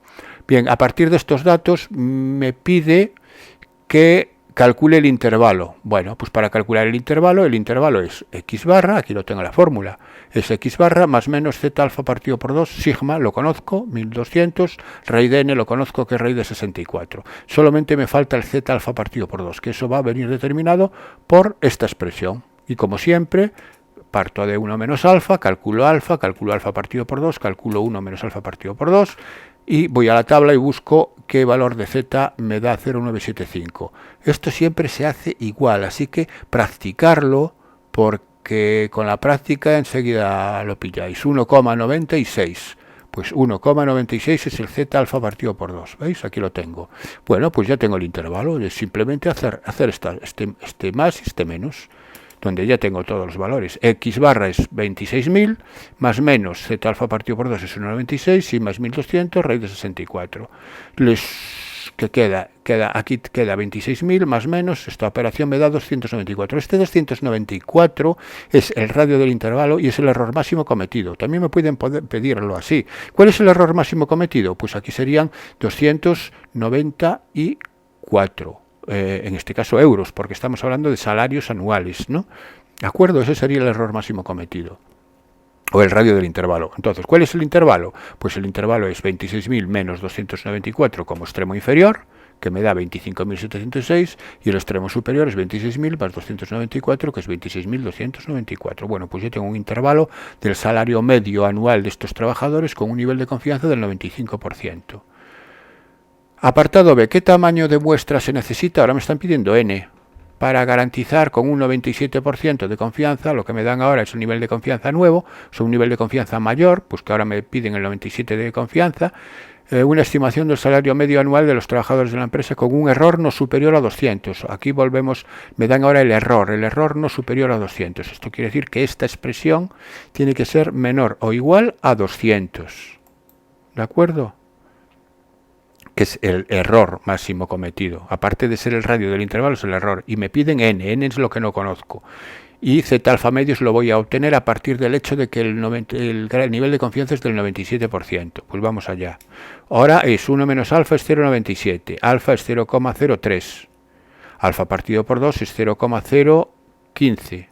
bien, a partir de estos datos me pide que calcule el intervalo. Bueno, pues para calcular el intervalo es X barra, aquí lo tengo la fórmula, es X barra más menos Z alfa partido por 2, sigma, lo conozco, 1200, raíz de n lo conozco, que es raíz de 64. Solamente me falta el Z alfa partido por 2, que eso va a venir determinado por esta expresión. Y como siempre, parto de 1 menos alfa partido por 2, calculo 1 menos alfa partido por 2, y voy a la tabla y busco qué valor de Z me da 0,975. Esto siempre se hace igual, así que practicarlo, porque con la práctica enseguida lo pilláis. 1,96. Pues 1,96 es el Z alfa partido por 2. ¿Veis? Aquí lo tengo. Bueno, pues ya tengo el intervalo. Es simplemente hacer este más y este menos, donde ya tengo todos los valores. X barra es 26.000, más menos Z alfa partido por 2 es 1,96 y más 1.200, raíz de 64. ¿Qué queda? Aquí queda 26.000 más menos, esta operación me da 294. Este 294 es el radio del intervalo y es el error máximo cometido. También me pueden pedirlo así. ¿Cuál es el error máximo cometido? Pues aquí serían 294. En este caso euros, porque estamos hablando de salarios anuales, ¿no? ¿De acuerdo? Ese sería el error máximo cometido, o el radio del intervalo. Entonces, ¿cuál es el intervalo? Pues el intervalo es 26.000 menos 294 como extremo inferior, que me da 25.706, y el extremo superior es 26.000 más 294, que es 26.294. Bueno, pues yo tengo un intervalo del salario medio anual de estos trabajadores con un nivel de confianza del 95%. Apartado B, ¿qué tamaño de muestra se necesita? Ahora me están pidiendo N. Para garantizar con un 97% de confianza, lo que me dan ahora es un nivel de confianza nuevo, es un nivel de confianza mayor, pues que ahora me piden el 97% de confianza, una estimación del salario medio anual de los trabajadores de la empresa con un error no superior a 200. Aquí volvemos, me dan ahora el error no superior a 200. Esto quiere decir que esta expresión tiene que ser menor o igual a 200. ¿De acuerdo? Que es el error máximo cometido. Aparte de ser el radio del intervalo, es el error. Y me piden n es lo que no conozco. Y Z alfa medios lo voy a obtener a partir del hecho de que el nivel de confianza es del 97%. Pues vamos allá. Ahora es 1 menos alfa es 0,97. Alfa es 0,03. Alfa partido por 2 es 0,015.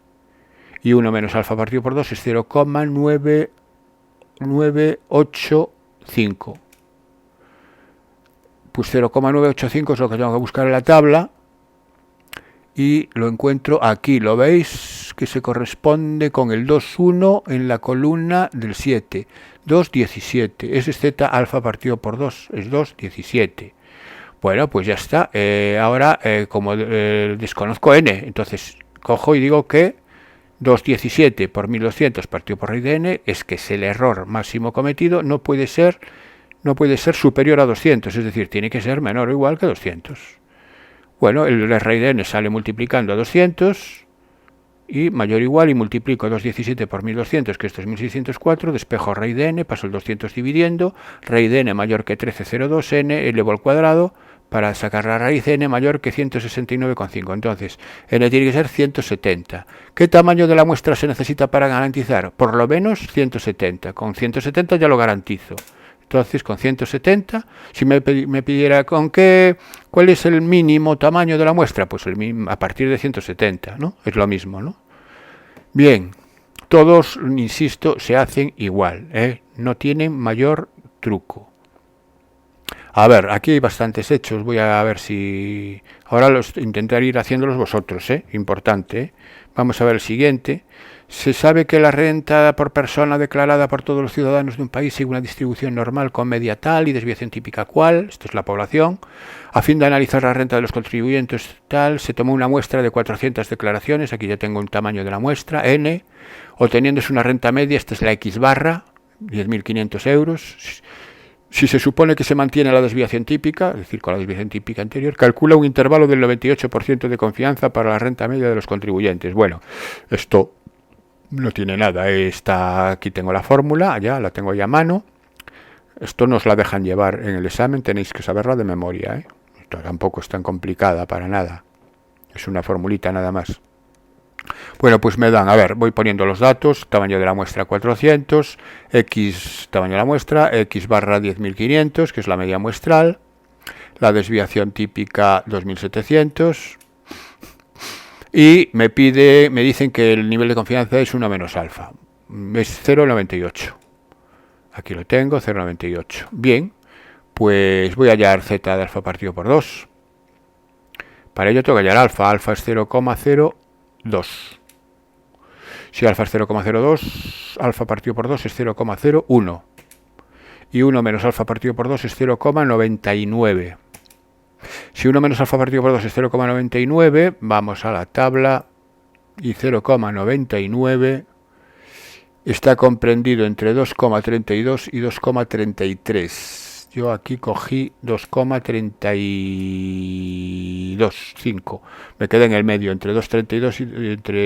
Y 1 menos alfa partido por 2 es 0,9985. Pues 0,985 es lo que tengo que buscar en la tabla y lo encuentro aquí, lo veis que se corresponde con el 2,1 en la columna del 7, 2,17, ese es Z alfa partido por 2, es 2,17. Bueno, pues ya está. Ahora, como desconozco n, entonces cojo y digo que 2,17 por 1200 partido por raíz de n es que es el error máximo cometido, no puede ser superior a 200, es decir, tiene que ser menor o igual que 200. Bueno, el raíz de n sale multiplicando a 200 y mayor o igual, y multiplico 2,17 por 1200, que esto es 1604, despejo raíz de n, paso el 200 dividiendo, raíz de n mayor que 13,02, n elevado al cuadrado, para sacar la raíz n mayor que 169,5. Entonces, n tiene que ser 170. ¿Qué tamaño de la muestra se necesita para garantizar? Por lo menos 170. Con 170 ya lo garantizo. Entonces, con 170, si me pidiera ¿cuál es el mínimo tamaño de la muestra? Pues a partir de 170, ¿no? Es lo mismo, ¿no? Bien, todos, insisto, se hacen igual, no tienen mayor truco. A ver, aquí hay bastantes hechos, voy a ver si... Ahora intentaré ir haciéndolos vosotros, importante. Vamos a ver el siguiente. Se sabe que la renta por persona declarada por todos los ciudadanos de un país sigue una distribución normal con media tal y desviación típica cual, esto es la población. A fin de analizar la renta de los contribuyentes tal, se tomó una muestra de 400 declaraciones, aquí ya tengo un tamaño de la muestra, n, obteniéndose una renta media, esta es la X barra, 10.500 euros. Si se supone que se mantiene la desviación típica, es decir, con la desviación típica anterior, calcula un intervalo del 98% de confianza para la renta media de los contribuyentes. Bueno, esto no tiene nada, aquí tengo la fórmula, ya la tengo ya a mano. Esto nos la dejan llevar en el examen, tenéis que saberla de memoria, Esto tampoco es tan complicada para nada, es una formulita nada más. Bueno, pues me dan, a ver, voy poniendo los datos, tamaño de la muestra 400, X tamaño de la muestra, X barra 10.500, que es la media muestral, la desviación típica 2.700, y me dicen que el nivel de confianza es 1 menos alfa, es 0,98. Aquí lo tengo, 0,98. Bien, pues voy a hallar z de alfa partido por 2. Para ello tengo que hallar alfa. Alfa es 0,02. Si alfa es 0,02, alfa partido por 2 es 0,01. Y 1 menos alfa partido por 2 es 0,99. Si 1 menos alfa partido por 2 es 0,99, vamos a la tabla y 0,99 está comprendido entre 2,32 y 2,33. Yo aquí cogí 2,32,5. Me quedé en el medio entre 2,32 y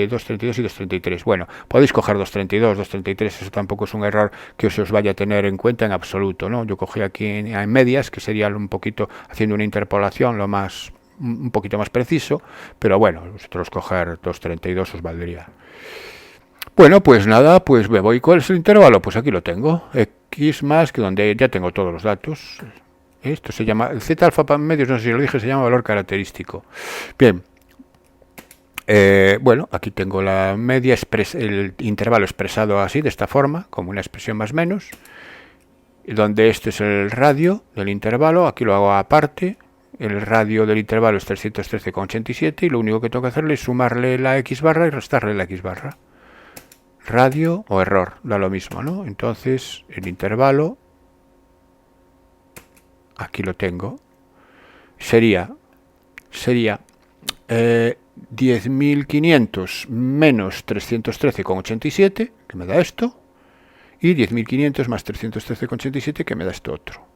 2,33. Bueno, podéis coger 2,32, 2,33. Eso tampoco es un error que os vaya a tener en cuenta en absoluto, ¿no? Yo cogí aquí en medias, que sería un poquito haciendo una interpolación un poquito más preciso. Pero bueno, vosotros coger 2,32 os valdría. Bueno, pues nada, pues me voy. ¿Cuál es el intervalo? Pues aquí lo tengo. X más, que donde ya tengo todos los datos. Esto se llama, el Z alfa medios, no sé si lo dije, se llama valor característico. Bien. Bueno, aquí tengo la media, el intervalo expresado así, de esta forma, como una expresión más menos. Donde este es el radio del intervalo, aquí lo hago aparte. El radio del intervalo es 313,87 y lo único que tengo que hacerle es sumarle la X barra y restarle la X barra. Radio o error, da lo mismo, ¿no? Entonces, el intervalo, aquí lo tengo, sería 10.500 menos 313,87, que me da esto, y 10.500 más 313,87, que me da esto otro.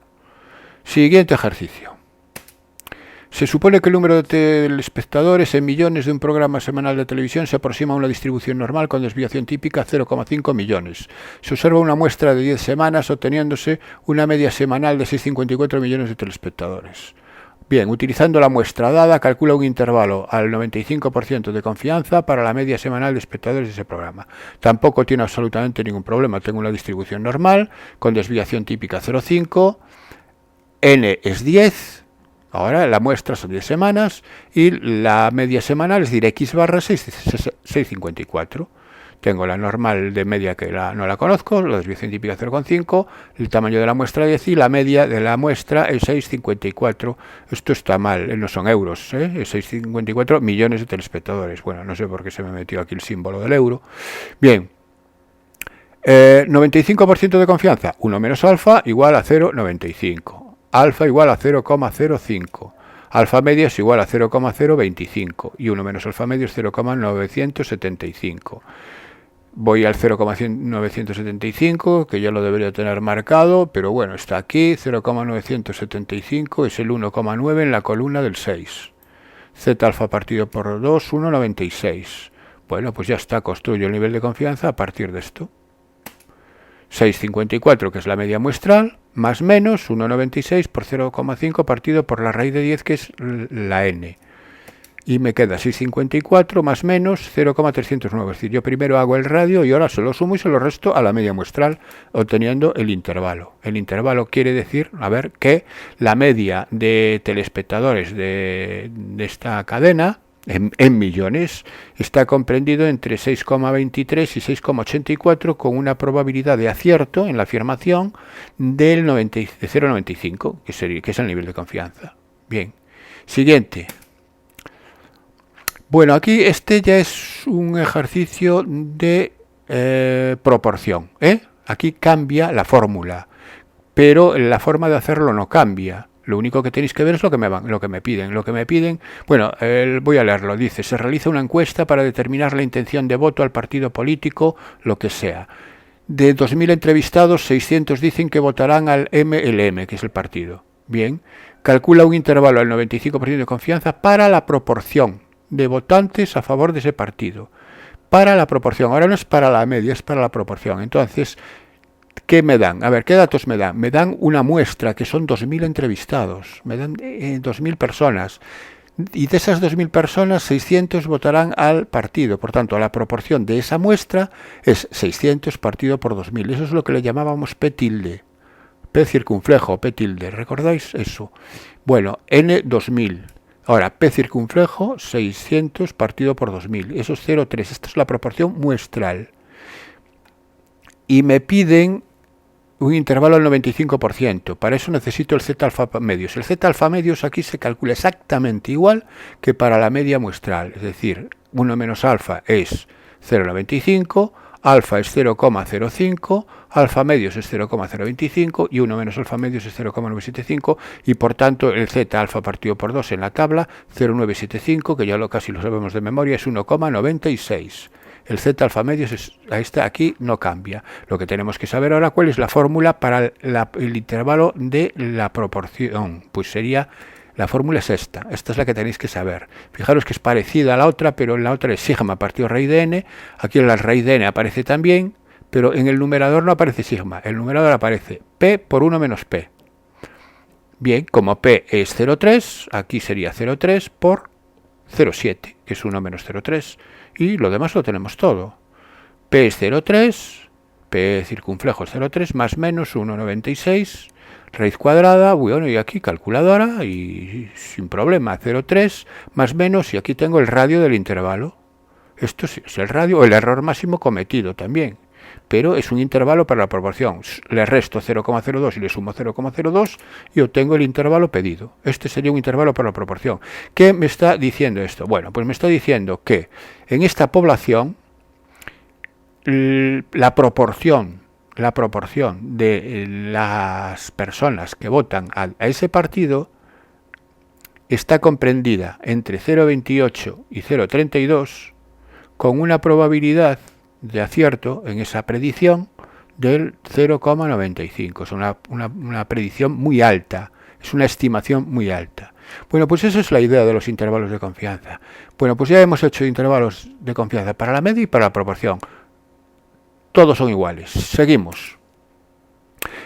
Siguiente ejercicio. Se supone que el número de telespectadores en millones de un programa semanal de televisión se aproxima a una distribución normal con desviación típica 0,5 millones. Se observa una muestra de 10 semanas obteniéndose una media semanal de 6,54 millones de telespectadores. Bien, utilizando la muestra dada, calcula un intervalo al 95% de confianza para la media semanal de espectadores de ese programa. Tampoco tiene absolutamente ningún problema. Tengo una distribución normal con desviación típica 0,5, n es 10. Ahora la muestra son 10 semanas y la media semanal es decir, X barra 6,54. Tengo la normal de media que no la conozco, la desviación típica 0,5, el tamaño de la muestra 10 y la media de la muestra es 6,54. Esto está mal, no son euros, es 6,54 millones de telespectadores. Bueno, no sé por qué se me metió aquí el símbolo del euro. Bien. 95% de confianza, 1 menos alfa igual a 0,95. Alfa igual a 0,05. Alfa media es igual a 0,025. Y 1 menos alfa medio es 0,975. Voy al 0,975, que ya lo debería tener marcado, pero bueno, está aquí. 0,975 es el 1,9 en la columna del 6. Z alfa partido por 2, 1,96. Bueno, pues ya está, construyo el nivel de confianza a partir de esto. 6,54, que es la media muestral, más menos 1,96 por 0,5 partido por la raíz de 10, que es la n. Y me queda 6,54 más menos 0,309. Es decir, yo primero hago el radio y ahora se lo sumo y se lo resto a la media muestral, obteniendo el intervalo. El intervalo quiere decir, a ver, que la media de telespectadores de esta cadena, en millones, está comprendido entre 6,23 y 6,84, con una probabilidad de acierto en la afirmación de 0,95, que es el nivel de confianza. Bien, siguiente. Bueno, aquí este ya es un ejercicio de proporción, Aquí cambia la fórmula, pero la forma de hacerlo no cambia. Lo único que tenéis que ver es lo que me piden. Lo que me piden, bueno, voy a leerlo. Dice: se realiza una encuesta para determinar la intención de voto al partido político, lo que sea. De 2.000 entrevistados, 600 dicen que votarán al MLM, que es el partido. Bien, calcula un intervalo al 95% de confianza para la proporción de votantes a favor de ese partido. Para la proporción, ahora no es para la media, es para la proporción. Entonces, ¿qué me dan? A ver, ¿qué datos me dan? Me dan una muestra, que son 2.000 entrevistados, me dan 2.000 personas, y de esas 2.000 personas, 600 votarán al partido. Por tanto, la proporción de esa muestra es 600 partido por 2.000. Eso es lo que le llamábamos P tilde, P circunflejo, P tilde, ¿recordáis eso? Bueno, N 2.000. Ahora, P circunflejo, 600 partido por 2.000. Eso es 0,3. Esta es la proporción muestral. Y me piden un intervalo al 95%. Para eso necesito el Z alfa medios. El Z alfa medios aquí se calcula exactamente igual que para la media muestral. Es decir, 1 menos alfa es 0,95, alfa es 0,05, alfa medios es 0,025 y 1 menos alfa medios es 0,975, y por tanto el Z alfa partido por 2 en la tabla, 0,975, que ya casi lo sabemos de memoria, es 1,96. El Z alfa medios aquí no cambia. Lo que tenemos que saber ahora, ¿cuál es la fórmula para el intervalo de la proporción? Pues sería, la fórmula es esta es la que tenéis que saber. Fijaros que es parecida a la otra, pero en la otra es sigma partido raíz de n. Aquí en la raíz de n aparece también, pero en el numerador no aparece sigma. El numerador aparece p por 1 menos p. Bien, como p es 0,3, aquí sería 0,3 por 0,7, que es 1 menos 0,3. Y lo demás lo tenemos todo. P es 0,3, P circunflejo es 0,3, más menos 1,96, raíz cuadrada, bueno, y aquí calculadora, y sin problema, 0,3, más menos, y aquí tengo el radio del intervalo. Esto es el radio, o el error máximo cometido también, pero es un intervalo para la proporción. Le resto 0,02 y le sumo 0,02 y obtengo el intervalo pedido. Este sería un intervalo para la proporción. ¿Qué me está diciendo esto? Bueno, pues me está diciendo que en esta población la proporción de las personas que votan a ese partido está comprendida entre 0,28 y 0,32, con una probabilidad de acierto en esa predicción del 0,95. Es una predicción muy alta, es una estimación muy alta. Bueno, pues esa es la idea de los intervalos de confianza. Bueno, pues ya hemos hecho intervalos de confianza para la media y para la proporción. Todos son iguales. Seguimos.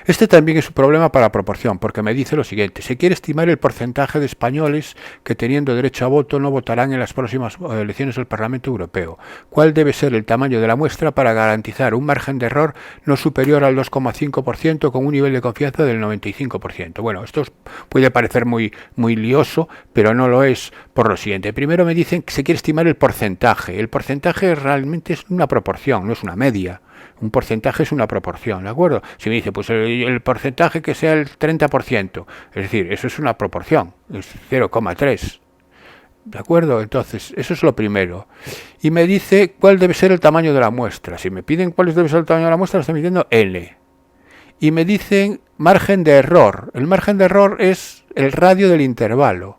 Este también es un problema para la proporción, porque me dice lo siguiente: se quiere estimar el porcentaje de españoles que, teniendo derecho a voto, no votarán en las próximas elecciones al Parlamento Europeo. ¿Cuál debe ser el tamaño de la muestra para garantizar un margen de error no superior al 2,5% con un nivel de confianza del 95%? Bueno, esto puede parecer muy lioso, pero no lo es por lo siguiente. Primero me dicen que se quiere estimar el porcentaje. El porcentaje realmente es una proporción, no es una media. Un porcentaje es una proporción, ¿de acuerdo? Si me dice, pues el porcentaje que sea el 30%, es decir, eso es una proporción, es 0,3, ¿de acuerdo? Entonces, eso es lo primero. Y me dice cuál debe ser el tamaño de la muestra. Si me piden cuál debe ser el tamaño de la muestra, estoy midiendo N. Y me dicen margen de error. El margen de error es el radio del intervalo.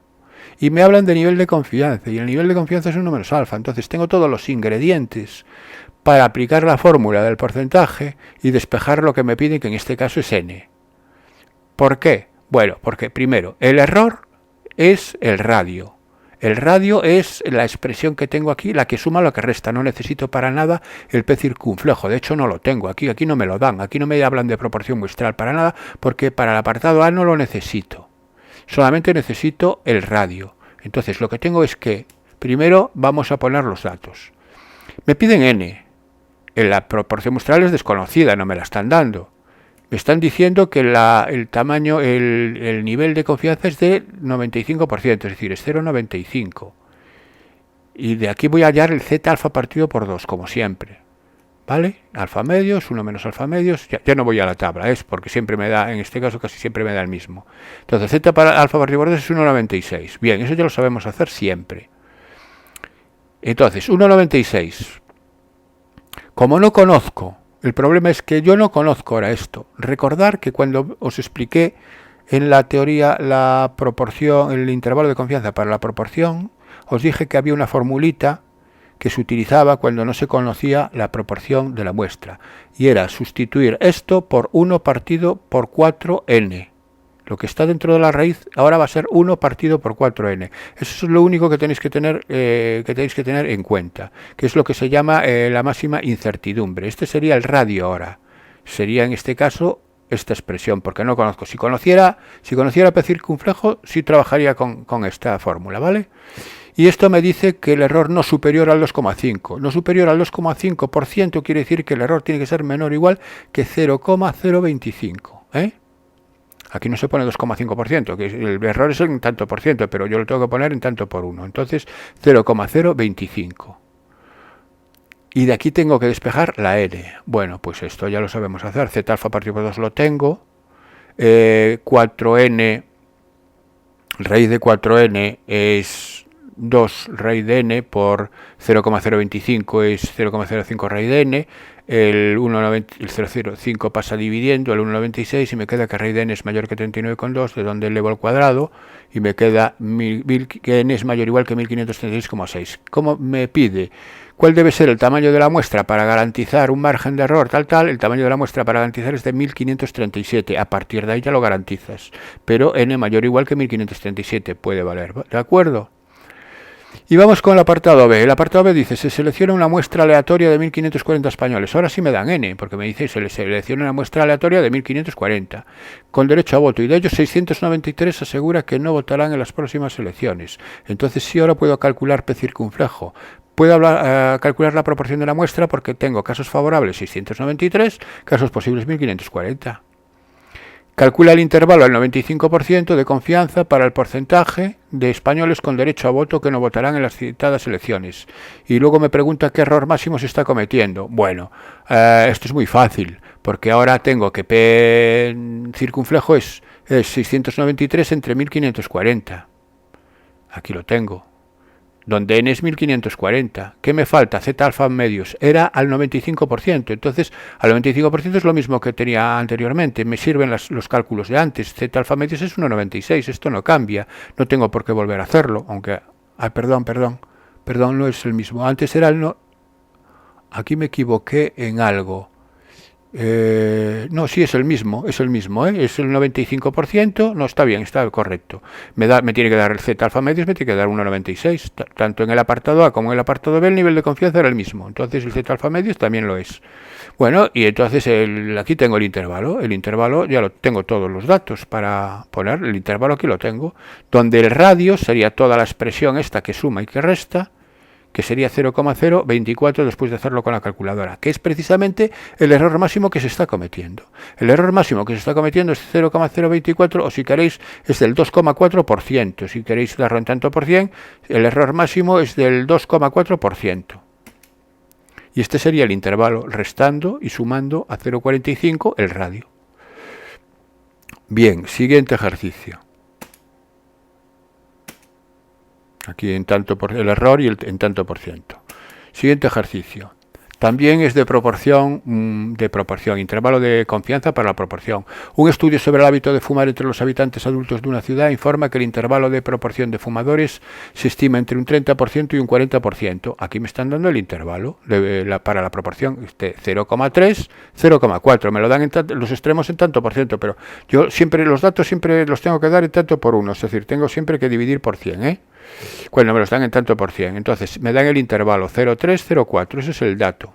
Y me hablan de nivel de confianza, y el nivel de confianza es 1 menos alfa. Entonces, tengo todos los ingredientes para aplicar la fórmula del porcentaje y despejar lo que me piden, que en este caso es n. ¿Por qué? Bueno, porque primero, el error es el radio. El radio es la expresión que tengo aquí, la que suma lo que resta. No necesito para nada el P circunflejo. De hecho, no lo tengo. Aquí no me lo dan. Aquí no me hablan de proporción muestral para nada, porque para el apartado A no lo necesito. Solamente necesito el radio. Entonces, lo que tengo es que, primero, vamos a poner los datos. Me piden n. La proporción muestral es desconocida, no me la están dando. Me están diciendo que el tamaño, el nivel de confianza es de 95%, es decir, es 0,95. Y de aquí voy a hallar el z alfa partido por 2, como siempre. ¿Vale? Alfa medios, 1 menos alfa medios, ya no voy a la tabla, es porque siempre me da, en este caso casi siempre me da el mismo. Entonces, z para alfa partido por 2 es 1,96. Bien, eso ya lo sabemos hacer siempre. Entonces, 1,96. Como no conozco, el problema es que yo no conozco ahora esto. Recordar que cuando os expliqué en la teoría la proporción, el intervalo de confianza para la proporción, os dije que había una formulita que se utilizaba cuando no se conocía la proporción de la muestra, y era sustituir esto por 1 partido por 4n. Lo que está dentro de la raíz ahora va a ser 1 partido por 4n. Eso es lo único que tenéis que tener en cuenta, que es lo que se llama la máxima incertidumbre. Este sería el radio ahora. Sería en este caso esta expresión, porque no conozco. Si conociera P circunflejo, sí trabajaría con esta fórmula, ¿vale? Y esto me dice que el error no superior al 2,5. No superior al 2,5% quiere decir que el error tiene que ser menor o igual que 0,025. Aquí no se pone 2,5%, que el error es en tanto por ciento, pero yo lo tengo que poner en tanto por 1. Entonces, 0,025. Y de aquí tengo que despejar la n. Bueno, pues esto ya lo sabemos hacer. Z alfa partido por 2 lo tengo. 4n, raíz de 4n es 2 raíz de n por 0,025 es 0,05 raíz de n. El 0,05 pasa dividiendo el 1,96 y me queda que raíz de n es mayor que 39,2, de donde elevo al cuadrado, y me queda que n es mayor o igual que 1536,6. ¿Cómo me pide? ¿Cuál debe ser el tamaño de la muestra para garantizar un margen de error tal? El tamaño de la muestra para garantizar es de 1537. A partir de ahí ya lo garantizas. Pero n mayor o igual que 1537 puede valer. ¿De acuerdo? Y vamos con el apartado B. El apartado B dice, se selecciona una muestra aleatoria de 1540 españoles. Ahora sí me dan n, porque me dice, se selecciona una muestra aleatoria de 1540, con derecho a voto, y de ellos 693 asegura que no votarán en las próximas elecciones. Entonces sí, ahora puedo calcular P circunflejo. Puedo calcular la proporción de la muestra porque tengo casos favorables 693, casos posibles 1540. Calcula el intervalo al 95% de confianza para el porcentaje de españoles con derecho a voto que no votarán en las citadas elecciones. Y luego me pregunta qué error máximo se está cometiendo. Bueno, esto es muy fácil, porque ahora tengo que P circunflejo es 693 entre 1540. Aquí lo tengo. Donde n es 1540. ¿Qué me falta? Z alfa medios. Era al 95%. Entonces, al 95% es lo mismo que tenía anteriormente. Me sirven los cálculos de antes. Z alfa medios es 1,96. Esto no cambia. No tengo por qué volver a hacerlo. Aunque... perdón, no es el mismo. Antes era el no... Aquí me equivoqué en algo. No, sí es el mismo, es el 95%, no, está bien, está correcto. Me tiene que dar el Z alfa medios, me tiene que dar 1,96, tanto en el apartado A como en el apartado B el nivel de confianza era el mismo, entonces el Z alfa medios también lo es. Bueno, y entonces aquí tengo el intervalo ya lo tengo todos los datos para poner, el intervalo aquí lo tengo, donde el radio sería toda la expresión esta que suma y que resta, que sería 0,024 después de hacerlo con la calculadora, que es precisamente el error máximo que se está cometiendo. El error máximo que se está cometiendo es 0,024, o si queréis es del 2,4%. Si queréis darlo en tanto por cien, el error máximo es del 2,4%. Y este sería el intervalo, restando y sumando a 0,45 el radio. Bien, siguiente ejercicio. Aquí en tanto por el error y en tanto por ciento. Siguiente ejercicio. También es de proporción, intervalo de confianza para la proporción. Un estudio sobre el hábito de fumar entre los habitantes adultos de una ciudad informa que el intervalo de proporción de fumadores se estima entre un 30% y un 40%. Aquí me están dando el intervalo para la proporción 0,3, 0,4. Me lo dan los extremos en tanto por ciento, pero yo siempre los datos siempre los tengo que dar en tanto por 1. Es decir, tengo siempre que dividir por 100, Cuando me los dan en tanto por cien. Entonces, me dan el intervalo 0,304, ese es el dato.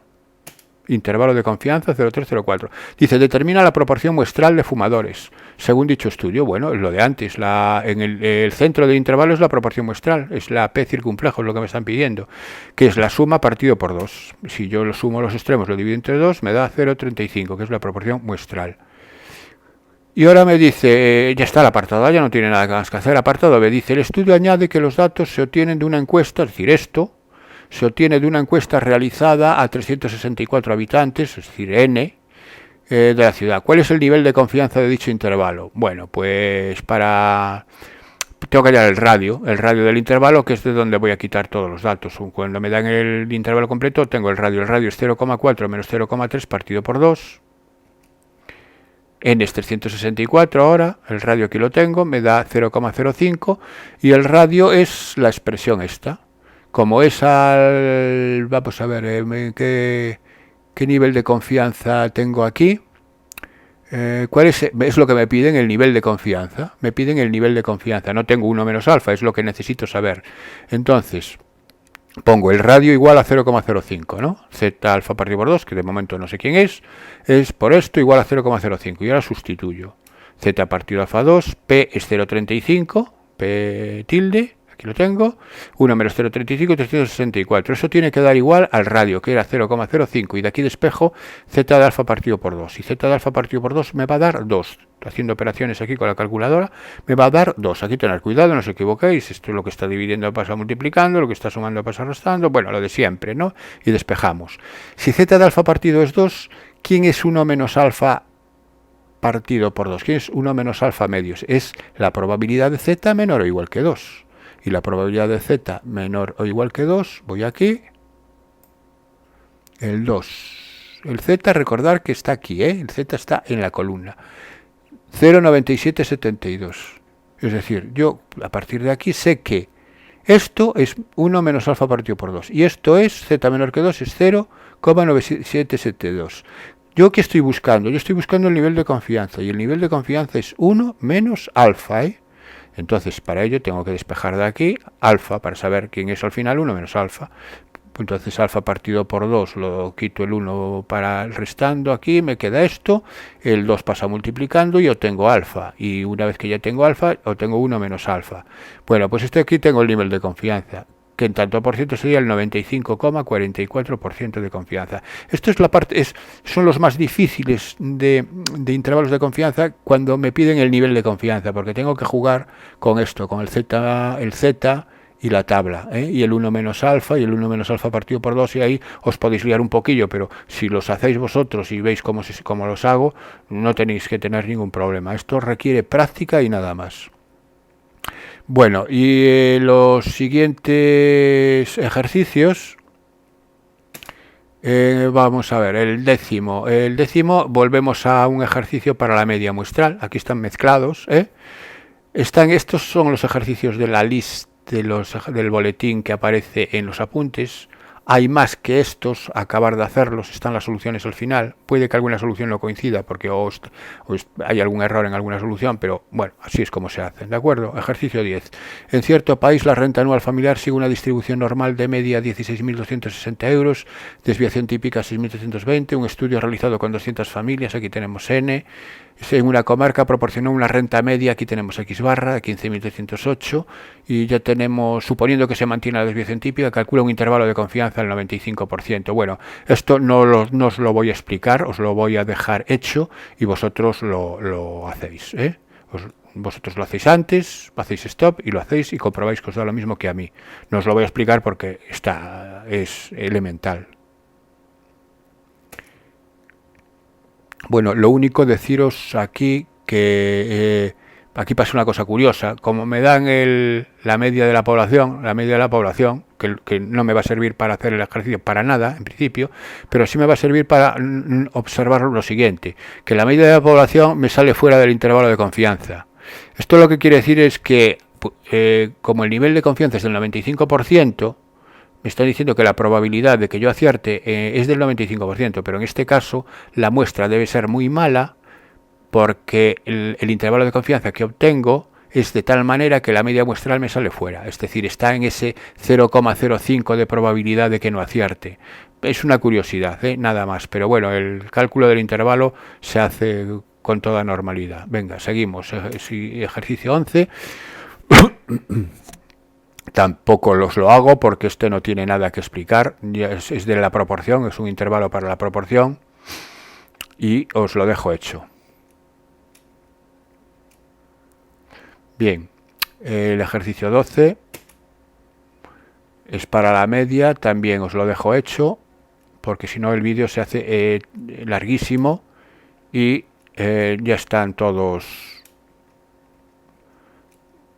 Intervalo de confianza 0,304. Dice, determina la proporción muestral de fumadores. Según dicho estudio, bueno, es lo de antes. En el centro del intervalo es la proporción muestral, es la P circunflejo, es lo que me están pidiendo, que es la suma partido por 2. Si yo lo sumo los extremos, lo divido entre 2, me da 0,35, que es la proporción muestral. Y ahora me dice, ya está el apartado A, ya no tiene nada más que hacer. Apartado B dice, el estudio añade que los datos se obtienen de una encuesta, es decir, esto se obtiene de una encuesta realizada a 364 habitantes, es decir, N, de la ciudad. ¿Cuál es el nivel de confianza de dicho intervalo? Bueno, pues tengo que hallar el radio del intervalo, que es de donde voy a quitar todos los datos. Cuando me dan el intervalo completo, tengo el radio es 0,4 menos 0,3 partido por 2. N es 364 ahora, el radio aquí lo tengo, me da 0,05 y el radio es la expresión esta. Como es vamos a ver, ¿qué nivel de confianza tengo aquí? ¿Cuál es lo que me piden? El nivel de confianza. Me piden el nivel de confianza. No tengo 1 menos alfa, es lo que necesito saber. Entonces, pongo el radio igual a 0,05, ¿no? Z alfa partido por 2, que de momento no sé quién es por esto igual a 0,05. Y ahora sustituyo. Z partido alfa 2, P es 0,35, P tilde. Aquí lo tengo, 1 menos 0,35, 364. Eso tiene que dar igual al radio, que era 0,05, y de aquí despejo z de alfa partido por 2. Y z de alfa partido por 2 me va a dar 2. Haciendo operaciones aquí con la calculadora, me va a dar 2. Aquí tener cuidado, no os equivoquéis. Esto es lo que está dividiendo pasa multiplicando, lo que está sumando pasa restando. Bueno, lo de siempre, ¿no? Y despejamos. Si z de alfa partido es 2, ¿quién es 1 menos alfa partido por 2? ¿Quién es 1 menos alfa medios? Es la probabilidad de z menor o igual que 2. Y la probabilidad de z menor o igual que 2, voy aquí, el 2. El z, recordar que está aquí, el z está en la columna. 0,9772. Es decir, yo a partir de aquí sé que esto es 1 menos alfa partido por 2. Y esto es, z menor que 2, es 0,9772. ¿Yo qué estoy buscando? Yo estoy buscando el nivel de confianza. Y el nivel de confianza es 1 menos alfa, Entonces, para ello tengo que despejar de aquí alfa, para saber quién es al final 1 menos alfa. Entonces, alfa partido por 2, lo quito el 1 para el restando aquí, me queda esto, el 2 pasa multiplicando y obtengo alfa. Y una vez que ya tengo alfa, obtengo 1 menos alfa. Bueno, pues aquí tengo el nivel de confianza, que en tanto por ciento sería el 95,44% de confianza. Esto es la parte, son los más difíciles de intervalos de confianza cuando me piden el nivel de confianza, porque tengo que jugar con esto, con el z y la tabla, y el 1 menos alfa y el 1 menos alfa partido por 2, y ahí os podéis liar un poquillo, pero si los hacéis vosotros y veis cómo los hago, no tenéis que tener ningún problema. Esto requiere práctica y nada más. Bueno, y los siguientes ejercicios, vamos a ver, el décimo, volvemos a un ejercicio para la media muestral. Aquí están mezclados, estos son los ejercicios de la lista del boletín que aparece en los apuntes. Hay más que estos, acabar de hacerlos, están las soluciones al final. Puede que alguna solución no coincida porque hay algún error en alguna solución, pero bueno, así es como se hacen, ¿de acuerdo? Ejercicio 10. En cierto país la renta anual familiar sigue una distribución normal de media 16.260 euros, desviación típica 6.320, un estudio realizado con 200 familias, aquí tenemos N. En una comarca proporcionó una renta media, aquí tenemos X barra, 15.308, y ya tenemos, suponiendo que se mantiene la desviación típica, calcula un intervalo de confianza del 95%. Bueno, esto no os lo voy a explicar, os lo voy a dejar hecho y vosotros lo hacéis. Vosotros lo hacéis antes, hacéis stop y lo hacéis y comprobáis que os da lo mismo que a mí. No os lo voy a explicar porque es elemental. Bueno, lo único deciros aquí que aquí pasa una cosa curiosa. Como me dan la media de la población, que no me va a servir para hacer el ejercicio para nada, en principio, pero sí me va a servir para observar lo siguiente, que la media de la población me sale fuera del intervalo de confianza. Esto lo que quiere decir es que, como el nivel de confianza es del 95%, me está diciendo que la probabilidad de que yo acierte es del 95%, pero en este caso la muestra debe ser muy mala porque el intervalo de confianza que obtengo es de tal manera que la media muestral me sale fuera, es decir, está en ese 0,05 de probabilidad de que no acierte. Es una curiosidad, nada más, pero bueno, el cálculo del intervalo se hace con toda normalidad. Venga, seguimos. Ejercicio 11. Tampoco los lo hago porque este no tiene nada que explicar, es de la proporción, es un intervalo para la proporción y os lo dejo hecho. Bien, el ejercicio 12 es para la media, también os lo dejo hecho porque si no el vídeo se hace larguísimo y ya están todos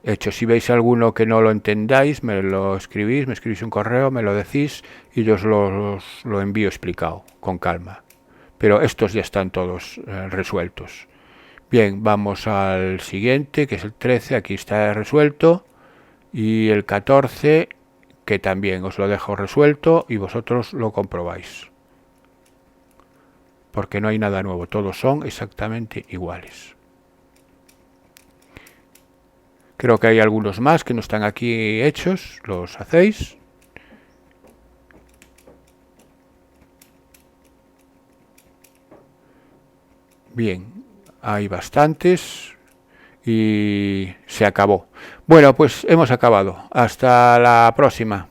hechos. Si veis alguno que no lo entendáis, me lo escribís, me escribís un correo, me lo decís y yo os lo envío explicado con calma. Pero estos ya están todos resueltos. Bien, vamos al siguiente, que es el 13, aquí está resuelto, y el 14, que también os lo dejo resuelto y vosotros lo comprobáis. Porque no hay nada nuevo, todos son exactamente iguales. Creo que hay algunos más que no están aquí hechos, los hacéis. Bien, hay bastantes y se acabó. Bueno, pues hemos acabado. Hasta la próxima.